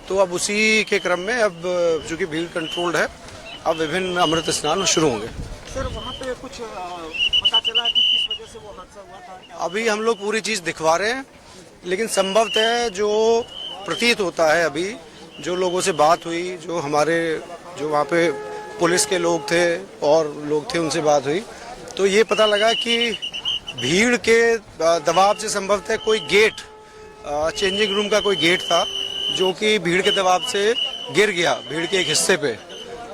तो अब उसी के क्रम में अब चूंकि भीड़ कंट्रोल्ड है, अब विभिन्न अमृत स्नान शुरू होंगे। सर, वहाँ पे कुछ पता चला कि किस वजह से वो हादसा हुआ था? अभी हम लोग पूरी चीज़ दिखवा रहे हैं, लेकिन संभवतः जो प्रतीत होता है, अभी जो लोगों से बात हुई, जो हमारे जो वहाँ पे पुलिस के लोग थे और लोग थे उनसे बात हुई, तो ये पता लगा कि भीड़ के दबाव से संभवतः कोई गेट, चेंजिंग रूम का कोई गेट था जो कि भीड़ के दबाव से गिर गया भीड़ के एक हिस्से पे,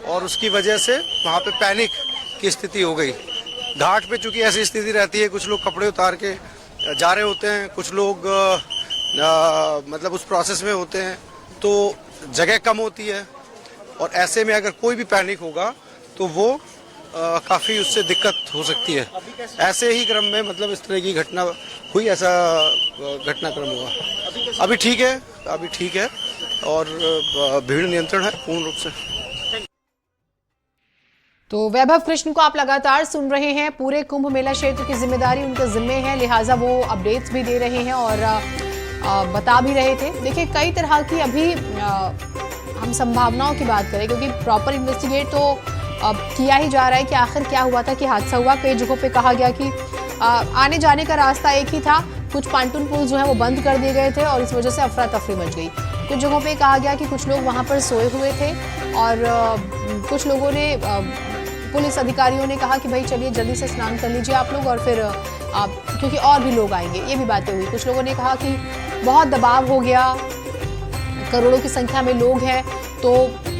और उसकी वजह से वहाँ पे पैनिक की स्थिति हो गई। घाट पे चूंकि ऐसी स्थिति रहती है, कुछ लोग कपड़े उतार के जा रहे होते हैं, कुछ लोग मतलब उस प्रोसेस में होते हैं, तो जगह कम होती है, और ऐसे में अगर कोई भी पैनिक होगा तो वो काफ़ी उससे दिक्कत हो सकती है। ऐसे ही क्रम में मतलब इस तरह की घटना हुई, ऐसा घटनाक्रम हुआ। अभी ठीक है और भीड़ नियंत्रण है पूर्ण रूप से। तो वैभव कृष्ण को आप लगातार सुन रहे हैं, पूरे कुंभ मेला क्षेत्र की जिम्मेदारी उनके जिम्मे है, लिहाजा वो अपडेट्स भी दे रहे हैं और बता भी रहे थे। देखिए कई तरह की अभी हम संभावनाओं की बात करें, क्योंकि प्रॉपर इन्वेस्टिगेट तो किया ही जा रहा है कि आखिर क्या हुआ था, कि हादसा हुआ। कई जगहों पे कहा गया कि आने जाने का रास्ता एक ही था, कुछ पांटून पुल जो है वो बंद कर दिए गए थे और इस वजह से अफरा तफरी मच गई। कुछ जगहों पे कहा गया कि कुछ लोग वहाँ पर सोए हुए थे और कुछ लोगों ने, पुलिस अधिकारियों ने कहा कि भाई चलिए जल्दी से स्नान कर लीजिए आप लोग, और फिर क्योंकि और भी लोग आएंगे, ये भी बातें हुई। कुछ लोगों ने कहा कि बहुत दबाव हो गया, करोड़ों की संख्या में लोग हैं, तो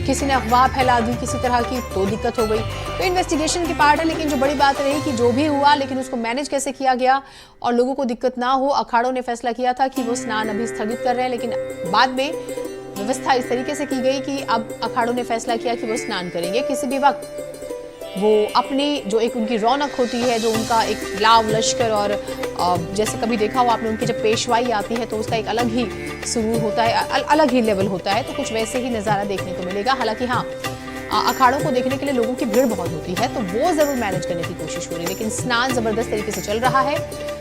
किसी ने अफवाह फैला दी किसी तरह की, तो दिक्कत हो गई। तो इन्वेस्टिगेशन की पार्ट है, लेकिन जो बड़ी बात रही कि जो भी हुआ, लेकिन उसको मैनेज कैसे किया गया और लोगों को दिक्कत ना हो। अखाड़ों ने फैसला किया था कि वो स्नान अभी स्थगित कर रहे हैं, लेकिन बाद में व्यवस्था इस तरीके से की गई कि अब अखाड़ों ने फैसला किया कि वो स्नान करेंगे किसी भी वक्त। वो अपनी जो एक उनकी रौनक होती है, जो उनका एक लाव लश्कर और जैसे कभी देखा हो आपने उनकी जब पेशवाई आती है तो उसका एक अलग ही सुरूर होता है, अलग ही लेवल होता है, तो कुछ वैसे ही नज़ारा देखने को मिलेगा। हालांकि हाँ, अखाड़ों को देखने के लिए लोगों की भीड़ बहुत होती है, तो वो जरूर मैनेज करने की कोशिश हो रही है, लेकिन स्नान जबरदस्त तरीके से चल रहा है।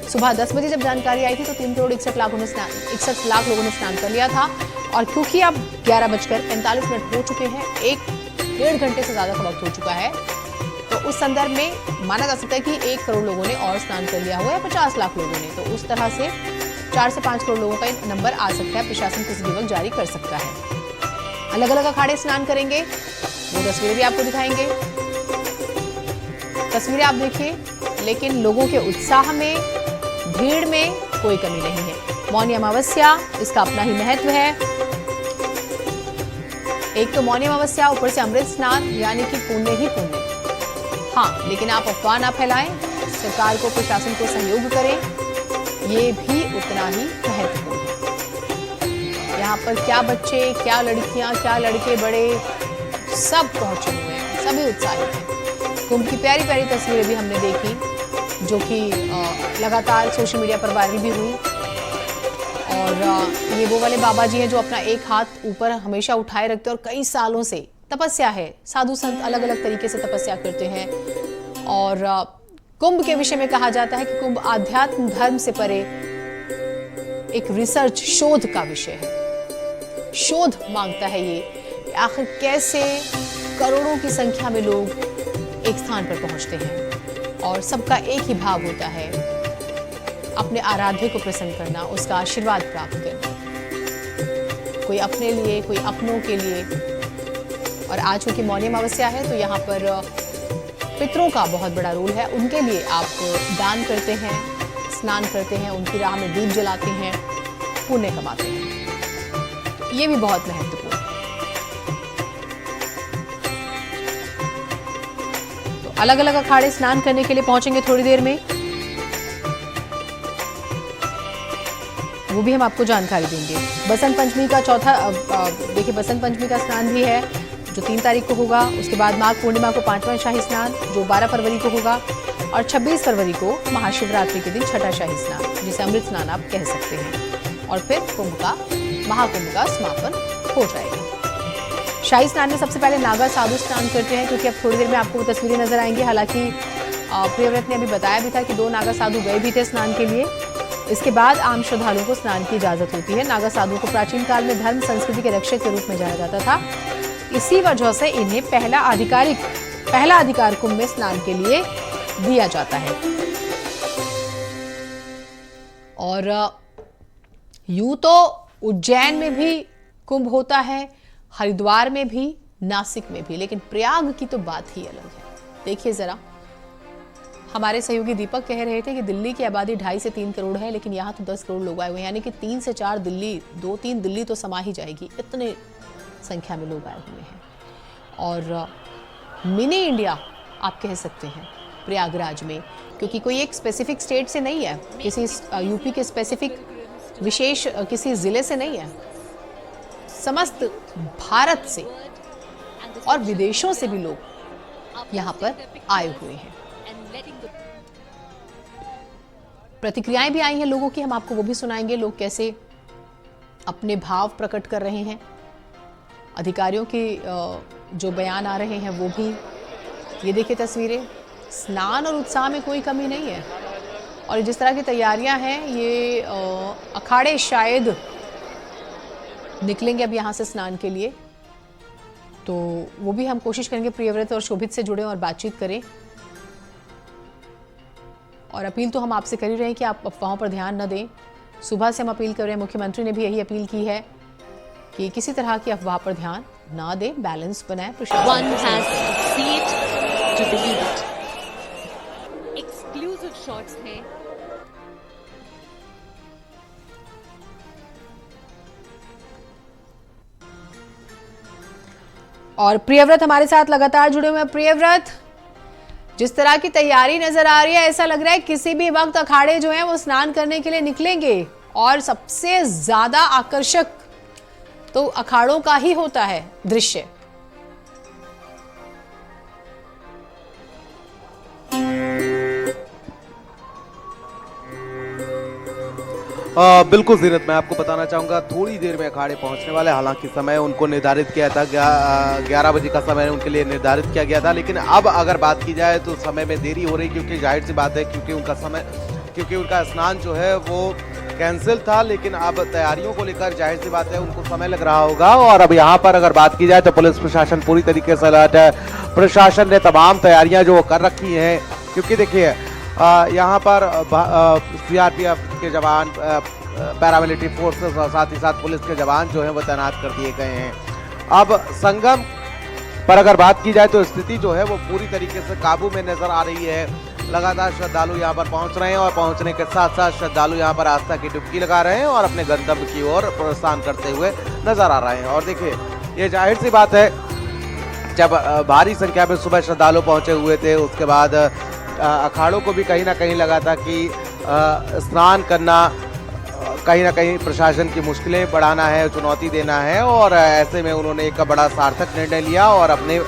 सुबह 10 बजे जब जानकारी आई थी तो 3 करोड़ 61 लाख लोगों ने स्नान कर लिया था, और क्योंकि अब 11:45 हो चुके हैं, 1-1.5 घंटे से ज्यादा का वक्त हो चुका है, तो उस संदर्भ में माना जा सकता है कि 1 करोड़ लोगों ने और स्नान कर लिया हुआ है, 50 लाख लोगों ने, तो उस तरह से 4 से 5 करोड़ लोगों का नंबर आ सकता है। प्रशासन किसी भी वक्त जारी कर सकता है। अलग अलग अखाड़े स्नान करेंगे, वो तस्वीरें भी आपको दिखाएंगे। तस्वीरें आप देखिए, लेकिन लोगों के उत्साह में, भीड़ में कोई कमी नहीं है। मौनी अमावस्या, इसका अपना ही महत्व है। एक तो मौनी अमावस्या, ऊपर से अमृत स्नान, यानी कि पुण्य ही पुण्य। हाँ, लेकिन आप अफवाह ना फैलाएं, सरकार को, प्रशासन को सहयोग करें, ये भी उतना ही महत्वपूर्ण है। यहाँ पर क्या बच्चे, क्या लड़कियां, क्या लड़के बड़े, सब पहुंचे हुए हैं, सभी उत्साहित हैं। कुंभ की प्यारी प्यारी तस्वीरें भी हमने देखी, जो कि लगातार सोशल मीडिया पर वायरल भी हुई। और ये वो वाले बाबा जी हैं जो अपना एक हाथ ऊपर हमेशा उठाए रखते हैं, और कई सालों से तपस्या है। साधु संत अलग अलग तरीके से तपस्या करते हैं। और कुंभ के विषय में कहा जाता है कि कुंभ आध्यात्म धर्म से परे एक रिसर्च, शोध का विषय है। शोध मांगता है ये, आखिर कैसे करोड़ों की संख्या में लोग एक स्थान पर पहुंचते हैं, और सबका एक ही भाव होता है, अपने आराध्य को प्रसन्न करना, उसका आशीर्वाद प्राप्त करना, कोई अपने लिए, कोई अपनों के लिए। और आज क्योंकि मौनी अमावस्या है, तो यहाँ पर पितरों का बहुत बड़ा रोल है। उनके लिए आप दान करते हैं, स्नान करते हैं, उनकी राह में दीप जलाते हैं, पुण्य कमाते हैं, तो ये भी बहुत महत्वपूर्ण है। तो अलग अलग अखाड़े स्नान करने के लिए पहुंचेंगे थोड़ी देर में, वो भी हम आपको जानकारी देंगे। बसंत पंचमी का देखिए बसंत पंचमी का स्नान भी है, जो 3 तारीख को होगा। उसके बाद माघ पूर्णिमा को 5वां शाही स्नान, जो 12 फरवरी को होगा, और 26 फरवरी को महाशिवरात्रि के दिन छठा शाही स्नान, जिसे अमृत स्नान आप कह सकते हैं। और फिर कुंभ का, महाकुंभ का समापन हो जाएगा। शाही स्नान में सबसे पहले नागा साधु स्नान करते हैं, क्योंकि अब थोड़ी देर में आपको वो तस्वीरें नजर आएंगी। हालांकि प्रियव्रत ने अभी बताया भी था कि 2 नागा साधु गए भी थे स्नान के लिए। इसके बाद आम श्रद्धालुओं को स्नान की इजाजत होती है। नागा साधुओं को प्राचीन काल में धर्म संस्कृति के रक्षक के रूप में जाना जाता था। इसी वजह से इन्हें पहला अधिकार कुंभ में स्नान के लिए दिया जाता है। और यूं तो उज्जैन में भी कुंभ होता है, हरिद्वार में भी, नासिक में भी, लेकिन प्रयाग की तो बात ही अलग है। देखिए जरा, हमारे सहयोगी दीपक कह रहे थे कि दिल्ली की आबादी 2.5 से 3 करोड़ है, लेकिन यहाँ तो 10 करोड़ लोग आए हुए हैं, यानी कि 3 से 4 दिल्ली, 2-3 दिल्ली तो समा ही जाएगी, इतने संख्या में लोग आए हुए हैं। और मिनी इंडिया आप कह सकते हैं प्रयागराज में, क्योंकि कोई एक स्पेसिफिक स्टेट से नहीं है, किसी यूपी के स्पेसिफिक विशेष किसी जिले से नहीं है, समस्त भारत से और विदेशों से भी लोग यहाँ पर आए हुए हैं। प्रतिक्रियाएं भी आई हैं लोगों की, हम आपको वो भी सुनाएंगे, लोग कैसे अपने भाव प्रकट कर रहे हैं। अधिकारियों के जो बयान आ रहे हैं वो भी। ये देखिए तस्वीरें, स्नान और उत्साह में कोई कमी नहीं है। और जिस तरह की तैयारियां हैं, ये अखाड़े शायद निकलेंगे अब यहाँ से स्नान के लिए, तो वो भी हम कोशिश करेंगे प्रियव्रत और शोभित से जुड़े और बातचीत करें। और अपील तो हम आपसे कर ही रहे हैं कि आप अफवाहों पर ध्यान न दें। सुबह से हम अपील कर रहे हैं, मुख्यमंत्री ने भी यही अपील की है कि किसी तरह की अफवाह पर ध्यान ना दें, बैलेंस बनाएं। एक्सक्लूसिव शॉट्स हैं। और प्रियव्रत हमारे साथ लगातार जुड़े हुए हैं। प्रियव्रत, जिस तरह की तैयारी नजर आ रही है, ऐसा लग रहा है किसी भी वक्त अखाड़े जो हैं वो स्नान करने के लिए निकलेंगे। और सबसे ज्यादा आकर्षक तो अखाड़ों का ही होता है दृश्य। बिल्कुल जीनत, मैं आपको बताना चाहूँगा थोड़ी देर में अखाड़े पहुँचने वाले। हालांकि समय उनको निर्धारित किया था, 11 बजे का समय उनके लिए निर्धारित किया गया था, लेकिन अब अगर बात की जाए तो समय में देरी हो रही, क्योंकि जाहिर सी बात है क्योंकि उनका स्नान जो है वो कैंसिल था। लेकिन अब तैयारियों को लेकर जाहिर सी बात है उनको समय लग रहा होगा। और अब यहाँ पर अगर बात की जाए तो पुलिस प्रशासन पूरी तरीके से अलर्ट है। प्रशासन ने तमाम तैयारियां जो कर रखी हैं, क्योंकि देखिए यहाँ पर सीआरपीएफ के जवान, पैरामिलिट्री फोर्सेस और साथ ही साथ पुलिस के जवान जो हैं वो तैनात कर दिए गए हैं। अब संगम पर अगर बात की जाए तो स्थिति जो है वो पूरी तरीके से काबू में नजर आ रही है। लगातार श्रद्धालु यहाँ पर पहुँच रहे हैं और पहुँचने के साथ साथ श्रद्धालु यहाँ पर आस्था की डुबकी लगा रहे हैं और अपने गंतव्य की ओर प्रस्थान करते हुए नजर आ रहे हैं। और देखिए ये जाहिर सी बात है, जब भारी संख्या में सुबह श्रद्धालु पहुँचे हुए थे, उसके बाद अखाड़ों को भी कहीं ना कहीं लगा था कि स्नान करना कहीं ना कहीं प्रशासन की मुश्किलें बढ़ाना है, चुनौती देना है। और ऐसे में उन्होंने एक बड़ा सार्थक निर्णय लिया और अपने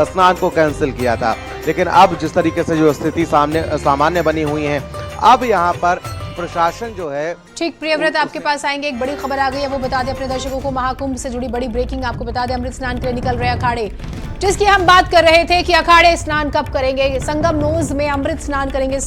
स्नान को कैंसिल किया था। लेकिन अब जिस तरीके से जो स्थिति सामान्य बनी हुई है, अब यहाँ पर प्रशासन जो है। ठीक, प्रियव्रत आपके पास आएंगे। एक बड़ी खबर आ गई है, वो बता दें अपने दर्शकों को। महाकुंभ से जुड़ी बड़ी ब्रेकिंग आपको बता दें। अमृत स्नान के लिए निकल रहे अखाड़े, जिसकी हम बात कर रहे थे कि अखाड़े स्नान कब करेंगे। संगम नोज में अमृत स्नान करेंगे।